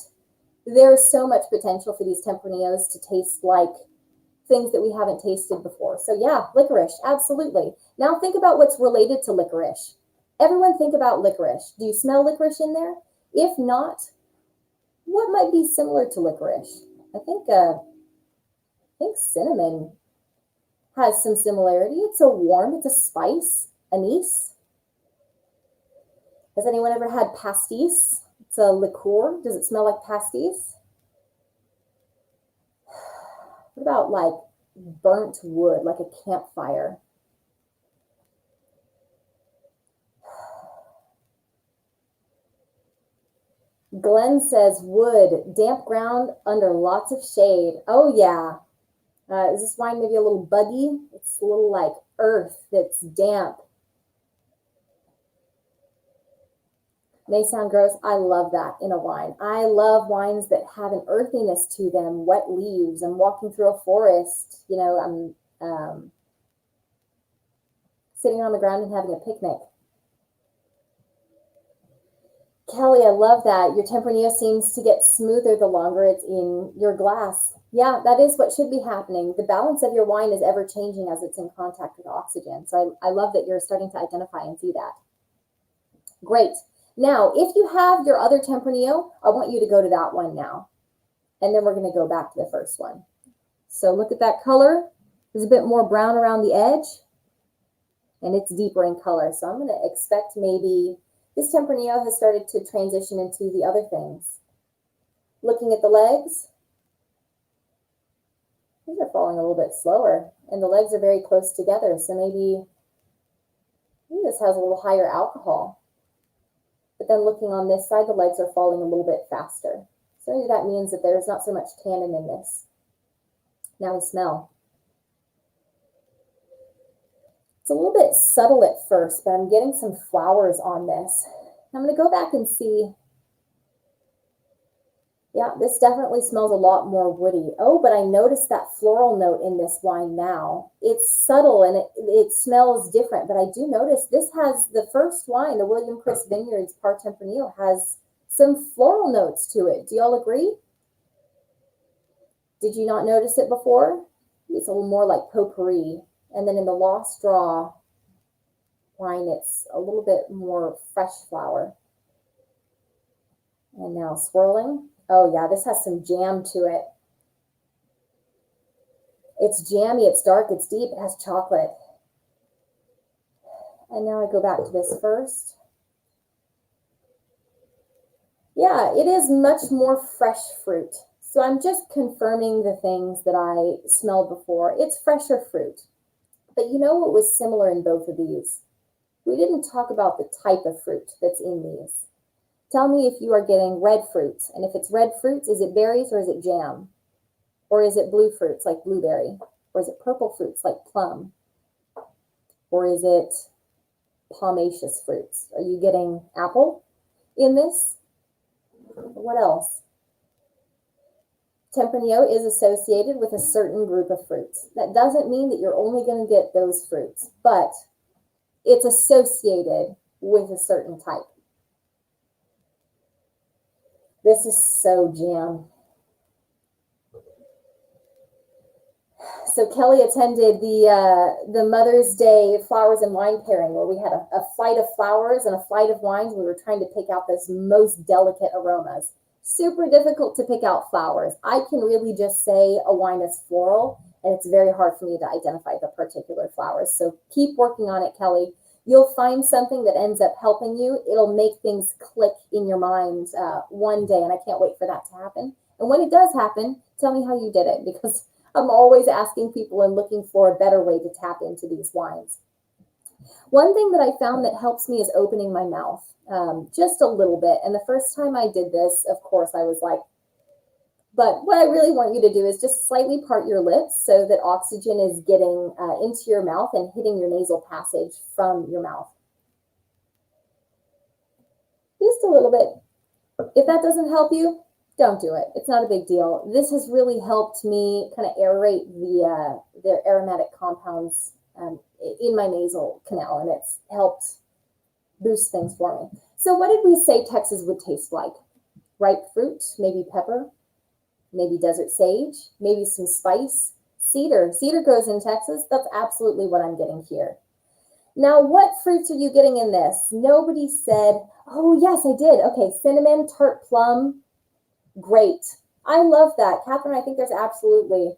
there's so much potential for these Tempranillos to taste like things that we haven't tasted before. So yeah, licorice, absolutely. Now think about what's related to licorice. Everyone think about licorice. Do you smell licorice in there? If not, what might be similar to licorice? I think cinnamon has some similarity. It's a spice, anise. Has anyone ever had pastis? It's a liqueur. Does it smell like pastis? What about like burnt wood, like a campfire? Glenn says wood, damp ground under lots of shade. Oh yeah. Is this wine maybe a little buggy? It's a little like earth that's damp. May sound gross. I love that in a wine. I love wines that have an earthiness to them, wet leaves. I'm walking through a forest, you know, I'm sitting on the ground and having a picnic. Kelly, I love that. Your Tempranillo seems to get smoother the longer it's in your glass. Yeah, that is what should be happening. The balance of your wine is ever changing as it's in contact with oxygen. So I love that you're starting to identify and see that. Great. Now, if you have your other Tempranillo, I want you to go to that one now. And then we're going to go back to the first one. So look at that color. There's a bit more brown around the edge. And it's deeper in color. So I'm going to expect maybe this Tempranillo has started to transition into the other things. Looking at the legs, these are falling a little bit slower, and the legs are very close together, so maybe this has a little higher alcohol. But then looking on this side, the legs are falling a little bit faster. So maybe that means that there's not so much tannin in this. Now we smell. It's a little bit subtle at first, but I'm getting some flowers on this. I'm going to go back and see. Yeah, this definitely smells a lot more woody. Oh, but I noticed that floral note in this wine now. It's subtle and it smells different, but I do notice this has the first wine, the William Chris Vineyards Parr Tempranillo, has some floral notes to it. Do y'all agree? Did you not notice it before? It's a little more like potpourri. And then in the Lost Draw wine, it's a little bit more fresh flower. And now swirling. Oh yeah, this has some jam to it. It's jammy, it's dark, it's deep, it has chocolate. And now I go back to this first. Yeah, it is much more fresh fruit. So I'm just confirming the things that I smelled before. It's fresher fruit. But you know what was similar in both of these? We didn't talk about the type of fruit that's in these. Tell me if you are getting red fruits. And if it's red fruits, is it berries or is it jam? Or is it blue fruits like blueberry? Or is it purple fruits like plum? Or is it pomaceous fruits? Are you getting apple in this? What else? Tempranillo is associated with a certain group of fruits. That doesn't mean that you're only going to get those fruits, but it's associated with a certain type. This is so jam. So Kelly attended the Mother's Day flowers and wine pairing where we had a flight of flowers and a flight of wines. We were trying to pick out those most delicate aromas. Super difficult to pick out flowers. I can really just say a wine is floral, and it's very hard for me to identify the particular flowers. So keep working on it, Kelly. You'll find something that ends up helping you. It'll make things click in your mind one day, and I can't wait for that to happen. And when it does happen, tell me how you did it, because I'm always asking people and looking for a better way to tap into these wines. One thing that I found that helps me is opening my mouth just a little bit. And the first time I did this, of course, I was like, but what I really want you to do is just slightly part your lips so that oxygen is getting into your mouth and hitting your nasal passage from your mouth. Just a little bit. If that doesn't help you, don't do it. It's not a big deal. This has really helped me kind of aerate the aromatic compounds in my nasal canal, and it's helped boost things for me. So what did we say Texas would taste like? Ripe fruit, maybe pepper, maybe desert sage, maybe some spice, cedar. Cedar grows in Texas. That's absolutely what I'm getting here. Now, what fruits are you getting in this? Nobody said, oh, yes, I did. Okay, cinnamon, tart plum. Great. I love that. Catherine, I think there's absolutely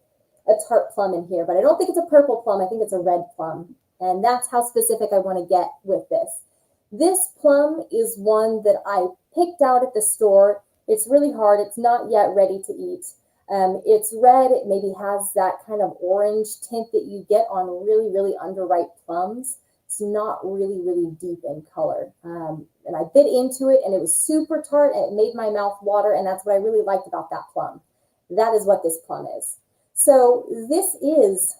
a tart plum in here, but I don't think it's a purple plum. I think it's a red plum. And that's how specific I want to get with this. This plum is one that I picked out at the store. It's really hard. It's not yet ready to eat. It's red. It maybe has that kind of orange tint that you get on really, really underripe plums. It's not really, really deep in color. And I bit into it, and it was super tart, and it made my mouth water, and that's what I really liked about that plum. That is what this plum is. So this is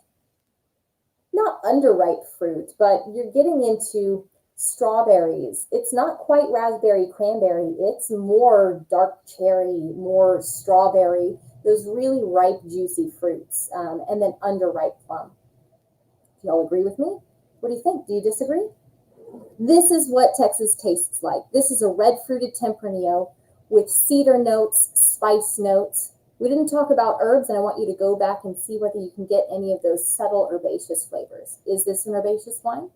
not underripe fruit, but you're getting into strawberries. It's not quite raspberry cranberry. It's more dark cherry, more strawberry, those really ripe, juicy fruits, and then underripe plum. Do y'all agree with me? What do you think? Do you disagree? This is what Texas tastes like. This is a red fruited Tempranillo with cedar notes, spice notes. We didn't talk about herbs, and I want you to go back and see whether you can get any of those subtle herbaceous flavors. Is this an herbaceous wine?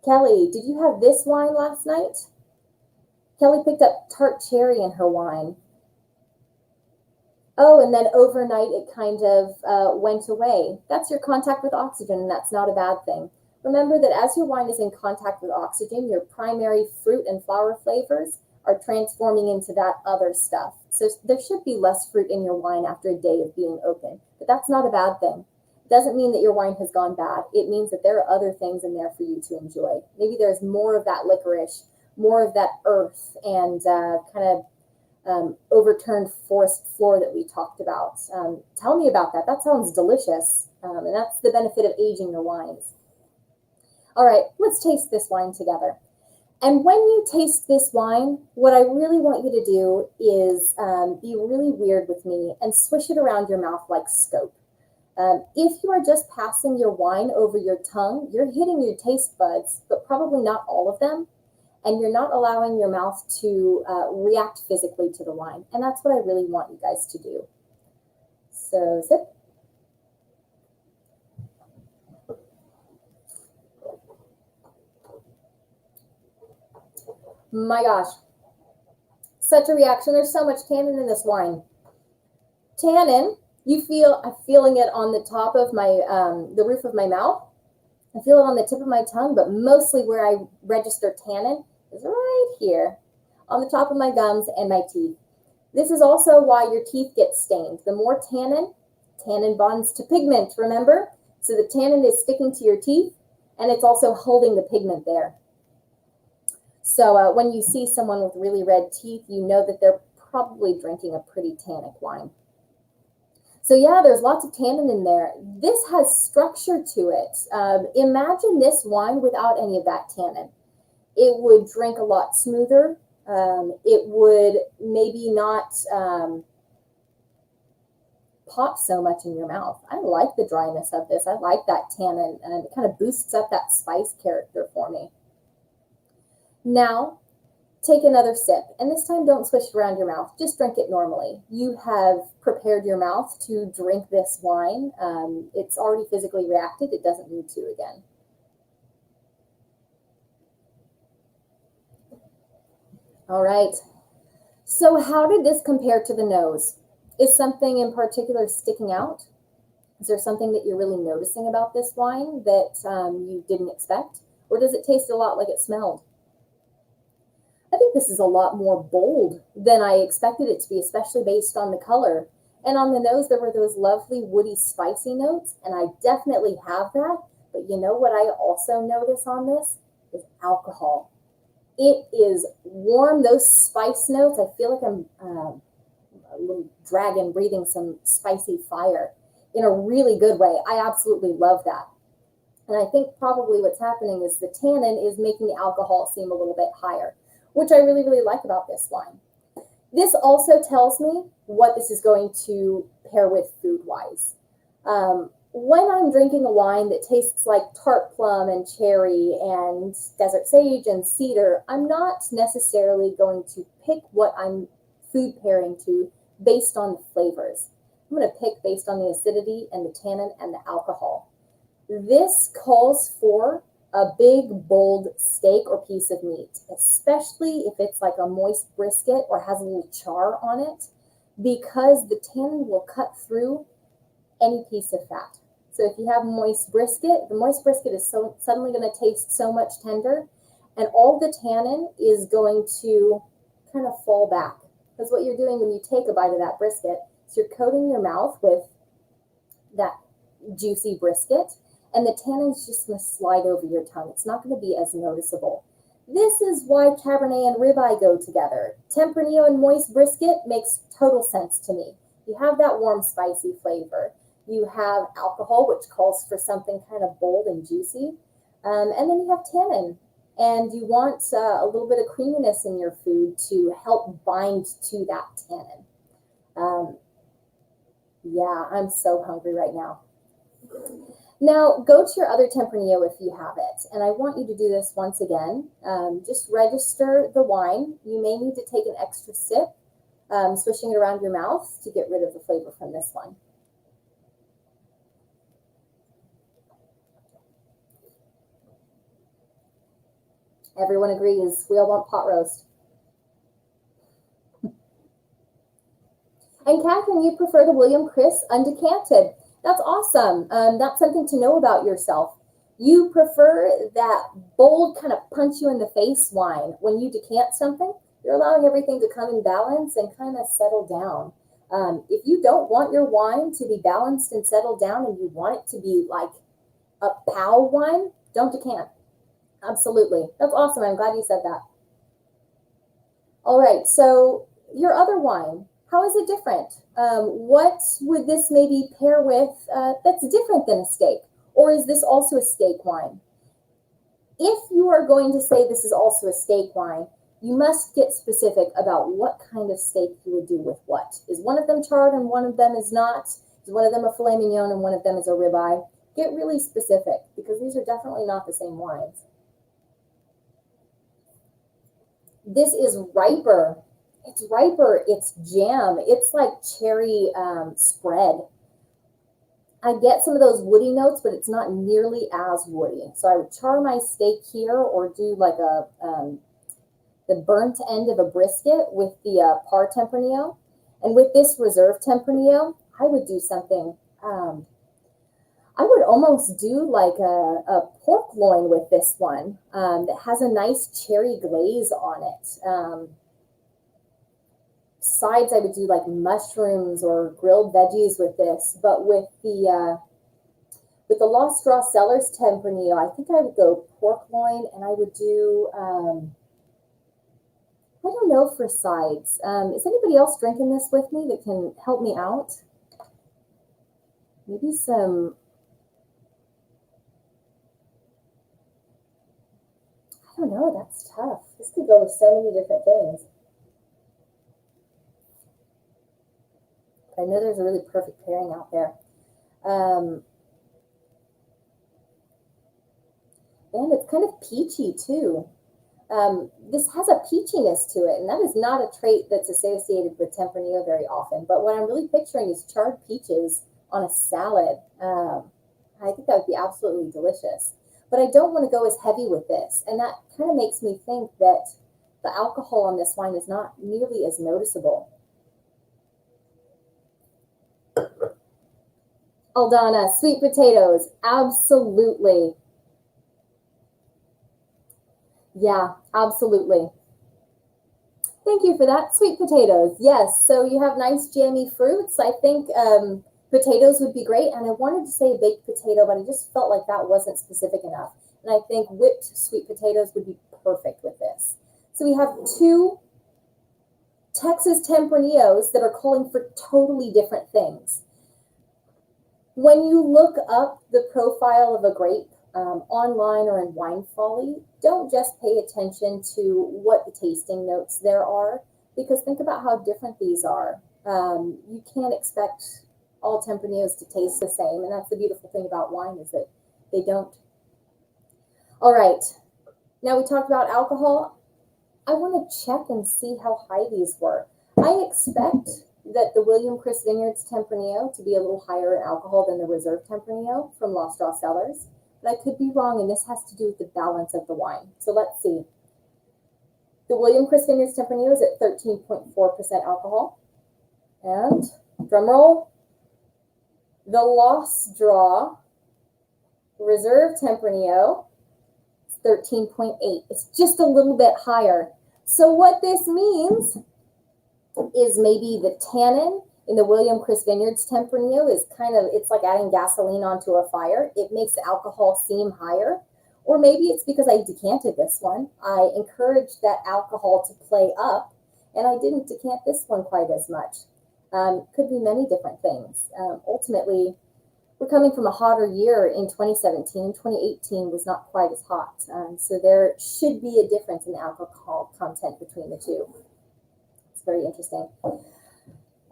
Kelly, did you have this wine last night? Kelly picked up tart cherry in her wine. Oh, and then overnight it kind of went away. That's your contact with oxygen, and that's not a bad thing. Remember that as your wine is in contact with oxygen, your primary fruit and flower flavors are transforming into that other stuff. So there should be less fruit in your wine after a day of being open, but that's not a bad thing. It doesn't mean that your wine has gone bad. It means that there are other things in there for you to enjoy. Maybe there's more of that licorice, more of that earth, and overturned forest floor that we talked about. Tell me about that. That sounds delicious, and that's the benefit of aging your wines. All right, let's taste this wine together. And when you taste this wine, what I really want you to do is be really weird with me and swish it around your mouth like scope. If you are just passing your wine over your tongue, you're hitting your taste buds, but probably not all of them, and you're not allowing your mouth to react physically to the wine. And that's what I really want you guys to do. So sip. My gosh, such a reaction. There's so much tannin in this wine. Tannin, I'm feeling it on the top of my, the roof of my mouth. I feel it on the tip of my tongue, but mostly where I register tannin is right here on the top of my gums and my teeth. This is also why your teeth get stained. The more tannin bonds to pigment, remember? So the tannin is sticking to your teeth, and it's also holding the pigment there. So when you see someone with really red teeth, you know that they're probably drinking a pretty tannic wine. So yeah, there's lots of tannin in there. This has structure to it. Imagine this wine without any of that tannin. It would drink a lot smoother. It would maybe not pop so much in your mouth. I like the dryness of this. I like that tannin, and it kind of boosts up that spice character for me. Now, take another sip, and this time don't swish it around your mouth. Just drink it normally. You have prepared your mouth to drink this wine. It's already physically reacted. It doesn't need to again. All right. So how did this compare to the nose? Is something in particular sticking out? Is there something that you're really noticing about this wine that you didn't expect? Or does it taste a lot like it smelled? I think this is a lot more bold than I expected it to be, especially based on the color. And on the nose, there were those lovely woody, spicy notes, and I definitely have that. But you know what I also notice on this is alcohol. It is warm, those spice notes. I feel like I'm a little dragon breathing some spicy fire in a really good way. I absolutely love that. And I think probably what's happening is the tannin is making the alcohol seem a little bit higher, which I really, really like about this wine. This also tells me what this is going to pair with food-wise. When I'm drinking a wine that tastes like tart plum and cherry and desert sage and cedar, I'm not necessarily going to pick what I'm food pairing to based on the flavors. I'm going to pick based on the acidity and the tannin and the alcohol. This calls for a big, bold steak or piece of meat, especially if it's like a moist brisket or has a little char on it, because the tannin will cut through any piece of fat. So if you have moist brisket, the moist brisket is suddenly going to taste so much tender, and all the tannin is going to kind of fall back. Because what you're doing when you take a bite of that brisket is you're coating your mouth with that juicy brisket, and the tannin is just going to slide over your tongue. It's not going to be as noticeable. This is why Cabernet and ribeye go together. Tempranillo and moist brisket makes total sense to me. You have that warm, spicy flavor. You have alcohol, which calls for something kind of bold and juicy. And then you have tannin. And you want a little bit of creaminess in your food to help bind to that tannin. Yeah, I'm so hungry right now. Now, go to your other Tempranillo if you have it. And I want you to do this once again. Just register the wine. You may need to take an extra sip, swishing it around your mouth to get rid of the flavor from this one. Everyone agrees. We all want pot roast. And Catherine, you prefer the William Chris undecanted. That's awesome. That's something to know about yourself. You prefer that bold kind of punch you in the face wine. When you decant something, you're allowing everything to come in balance and kind of settle down. If you don't want your wine to be balanced and settled down and you want it to be like a pow wine, don't decant. Absolutely. That's awesome. I'm glad you said that. All right. So your other wine, how is it different? What would this maybe pair with that's different than a steak? Or is this also a steak wine? If you are going to say this is also a steak wine, you must get specific about what kind of steak you would do with what. Is one of them charred and one of them is not? Is one of them a filet mignon and one of them is a ribeye? Get really specific because these are definitely not the same wines. This is riper. It's riper. It's jam. It's like cherry spread. I get some of those woody notes, but it's not nearly as woody. So I would char my steak here or do like a the burnt end of a brisket with the Parr Tempranillo. And with this reserve Tempranillo, I would do something. I would almost do like a pork loin with this one that has a nice cherry glaze on it. Sides, I would do like mushrooms or grilled veggies with this. But with the Lost Straw Cellars Tempranillo, I think I would go pork loin, and I would do, I don't know for sides. Is anybody else drinking this with me that can help me out? Maybe some, I don't know, that's tough. This could go with so many different things. I know there's a really perfect pairing out there. And it's kind of peachy too. This has a peachiness to it, and that is not a trait that's associated with Tempranillo very often. But what I'm really picturing is charred peaches on a salad. I think that would be absolutely delicious. But I don't want to go as heavy with this, and that kind of makes me think that the alcohol on this wine is not nearly as noticeable. Aldana, sweet potatoes, absolutely. Yeah, absolutely. Thank you for that. Sweet potatoes, yes. So you have nice jammy fruits. I think potatoes would be great. And I wanted to say baked potato, but I just felt like that wasn't specific enough. And I think whipped sweet potatoes would be perfect with this. So we have two Texas Tempranillos that are calling for totally different things. When you look up the profile of a grape online or in Wine Folly, don't just pay attention to what the tasting notes there are, because think about how different these are. You can't expect all Tempranillos to taste the same, and that's the beautiful thing about wine is that they don't. All right, now we talked about alcohol. I want to check and see how high these were. I expect that the William Chris Vineyards Tempranillo to be a little higher in alcohol than the Reserve Tempranillo from Lost Straw Cellars. But I could be wrong, and this has to do with the balance of the wine. So let's see. The William Chris Vineyards Tempranillo is at 13.4% alcohol. And, drum roll, the Lost Straw Reserve Tempranillo is 13.8. It's just a little bit higher. So what this means is maybe the tannin in the William Chris Vineyards Tempranillo is kind of, it's like adding gasoline onto a fire. It makes the alcohol seem higher. Or maybe it's because I decanted this one. I encouraged that alcohol to play up, and I didn't decant this one quite as much. Could be many different things. Ultimately, we're coming from a hotter year in 2017. 2018 was not quite as hot. So there should be a difference in the alcohol content between the two. Very interesting.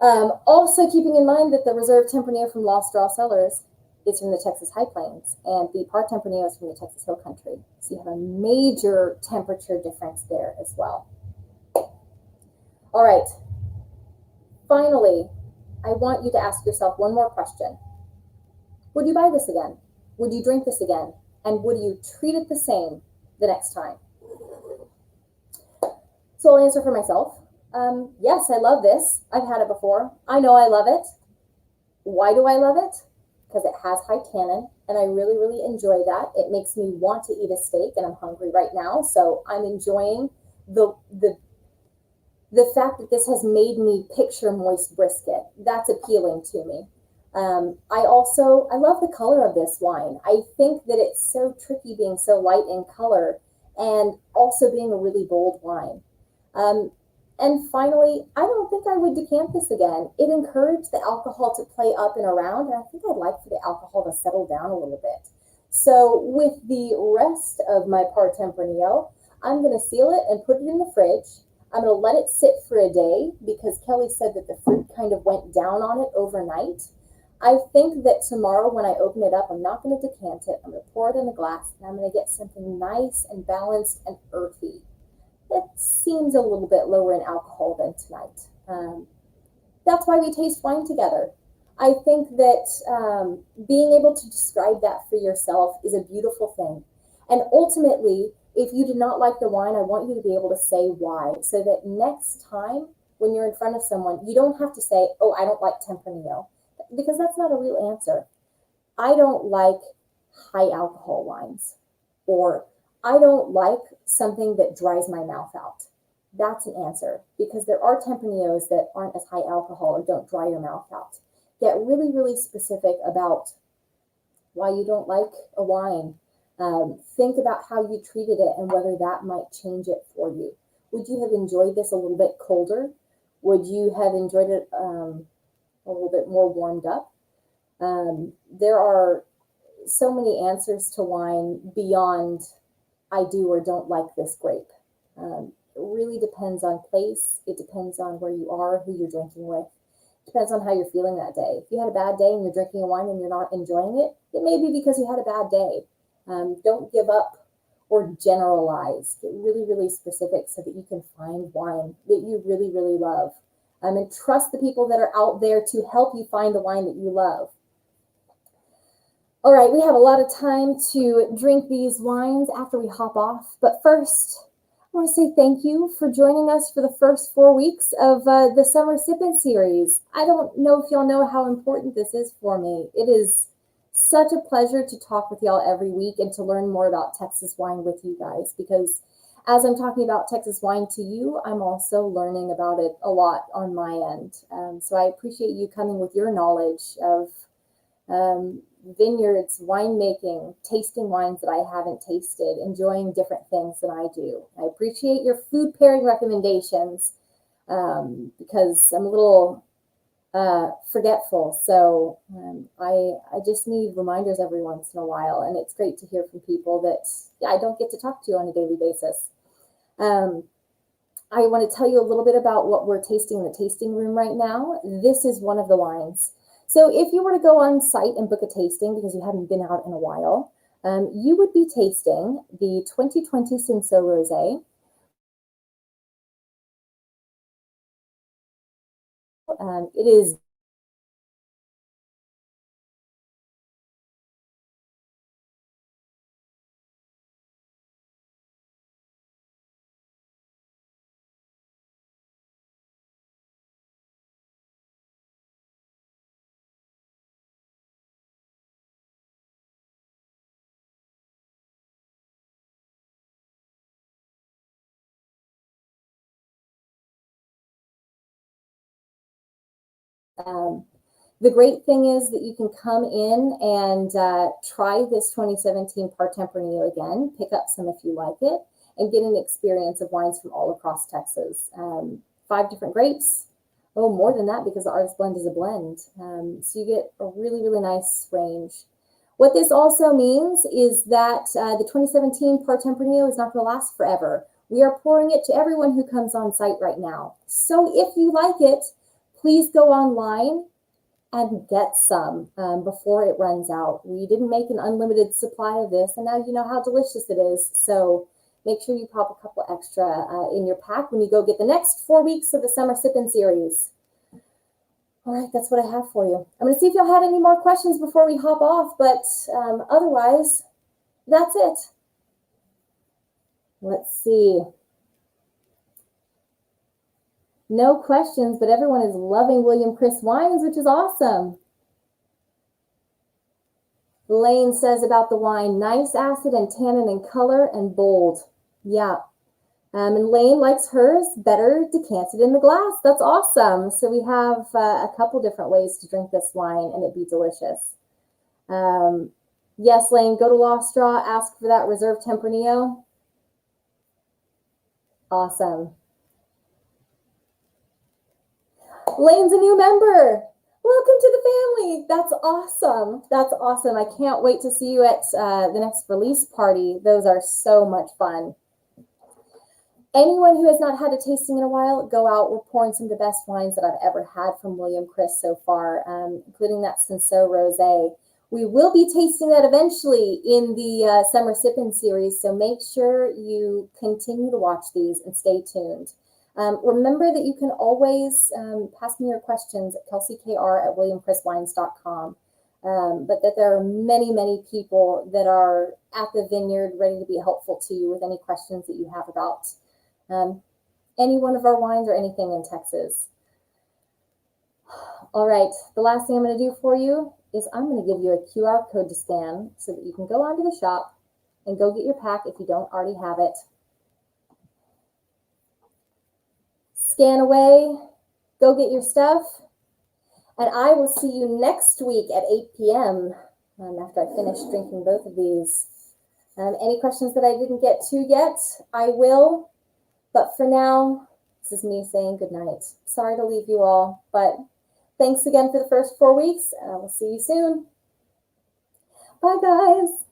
Also keeping in mind that the Reserve Tempranillo from Lost Straw Cellars is from the Texas High Plains, and the Parr Tempranillo is from the Texas Hill Country. So you have a major temperature difference there as well. All right. Finally, I want you to ask yourself one more question. Would you buy this again? Would you drink this again? And would you treat it the same the next time? So I'll answer for myself. Yes, I love this. I've had it before. I know I love it. Why do I love it? Because it has high tannin, and I really, really enjoy that. It makes me want to eat a steak, and I'm hungry right now, so I'm enjoying the fact that this has made me picture moist brisket. That's appealing to me. I love the color of this wine. I think that it's so tricky being so light in color and also being a really bold wine. And finally, I don't think I would decant this again. It encouraged the alcohol to play up and around, and I think I'd like for the alcohol to settle down a little bit. So with the rest of my Parr Tempranillo, I'm going to seal it and put it in the fridge. I'm going to let it sit for a day because Kelly said that the fruit kind of went down on it overnight. I think that tomorrow when I open it up, I'm not going to decant it. I'm going to pour it in a glass, and I'm going to get something nice and balanced and earthy. It seems a little bit lower in alcohol than tonight. That's why we taste wine together. I think that being able to describe that for yourself is a beautiful thing. And ultimately, if you did not like the wine, I want you to be able to say why, so that next time when you're in front of someone, you don't have to say, oh, I don't like Tempranillo, because that's not a real answer. I don't like high alcohol wines, or I don't like something that dries my mouth out. That's an answer, because there are Tempranillos that aren't as high alcohol or don't dry your mouth out. Get really, really specific about why you don't like a wine. Think about how you treated it and whether that might change it for you. Would you have enjoyed this a little bit colder? Would you have enjoyed it a little bit more warmed up? There are so many answers to wine beyond I do or don't like this grape. It really depends on place. It depends on where you are, who you're drinking with. It depends on how you're feeling that day. If you had a bad day and you're drinking a wine and you're not enjoying it, it may be because you had a bad day. Don't give up or generalize. Get really, really specific so that you can find wine that you really, really love. And trust the people that are out there to help you find the wine that you love. All right, we have a lot of time to drink these wines after we hop off. But first, I want to say thank you for joining us for the first 4 weeks of the Summer Sippin Series. I don't know if y'all know how important this is for me. It is such a pleasure to talk with y'all every week and to learn more about Texas wine with you guys, because as I'm talking about Texas wine to you, I'm also learning about it a lot on my end. So I appreciate you coming with your knowledge of vineyards, winemaking, tasting wines that I haven't tasted, enjoying different things than I do. I appreciate your food pairing recommendations because I'm a little forgetful. So I just need reminders every once in a while, and it's great to hear from people that I don't get to talk to on a daily basis. I want to tell you a little bit about what we're tasting in the tasting room right now. This is one of the wines. So if you were to go on site and book a tasting because you haven't been out in a while, you would be tasting the 2020 Cinsault Rosé. It is the great thing is that you can come in and try this 2017 Parr Tempranillo again, pick up some if you like it, and get an experience of wines from all across Texas. 5 different grapes. Oh, more than that, because the Artist Blend is a blend. So you get a really, really nice range. What this also means is that the 2017 Parr Tempranillo is not going to last forever. We are pouring it to everyone who comes on site right now. So if you like it, please go online and get some before it runs out. We didn't make an unlimited supply of this, and now you know how delicious it is. So make sure you pop a couple extra in your pack when you go get the next 4 weeks of the Summer Sippin Series. All right, that's what I have for you. I'm going to see if y'all had any more questions before we hop off, but otherwise, that's it. Let's see. No questions, but everyone is loving William Chris wines, which is awesome. Lane says about the wine, nice acid and tannin and color and bold. Yeah. And Lane likes hers better decanted in the glass. That's awesome. So we have a couple different ways to drink this wine and it'd be delicious. Yes, Lane, go to Lost Straw, ask for that Reserve Tempranillo. Awesome. Lane's a new member. Welcome to the family. That's awesome. That's awesome. I can't wait to see you at the next release party. Those are so much fun. Anyone who has not had a tasting in a while, go out. We're pouring some of the best wines that I've ever had from William Chris so far, including that Cinsault Rosé. We will be tasting that eventually in the Summer Sippin Series, so make sure you continue to watch these and stay tuned. Remember that you can always pass me your questions at kelseykr@williamchriswines.com. But that there are many, many people that are at the vineyard ready to be helpful to you with any questions that you have about any one of our wines or anything in Texas. All right, the last thing I'm going to do for you is I'm going to give you a QR code to scan so that you can go onto the shop and go get your pack if you don't already have it. Scan away, go get your stuff, and I will see you next week at 8 p.m. After I finish drinking both of these. Any questions that I didn't get to yet, I will. But for now, this is me saying goodnight. Sorry to leave you all, but thanks again for the first 4 weeks, and I will see you soon. Bye, guys.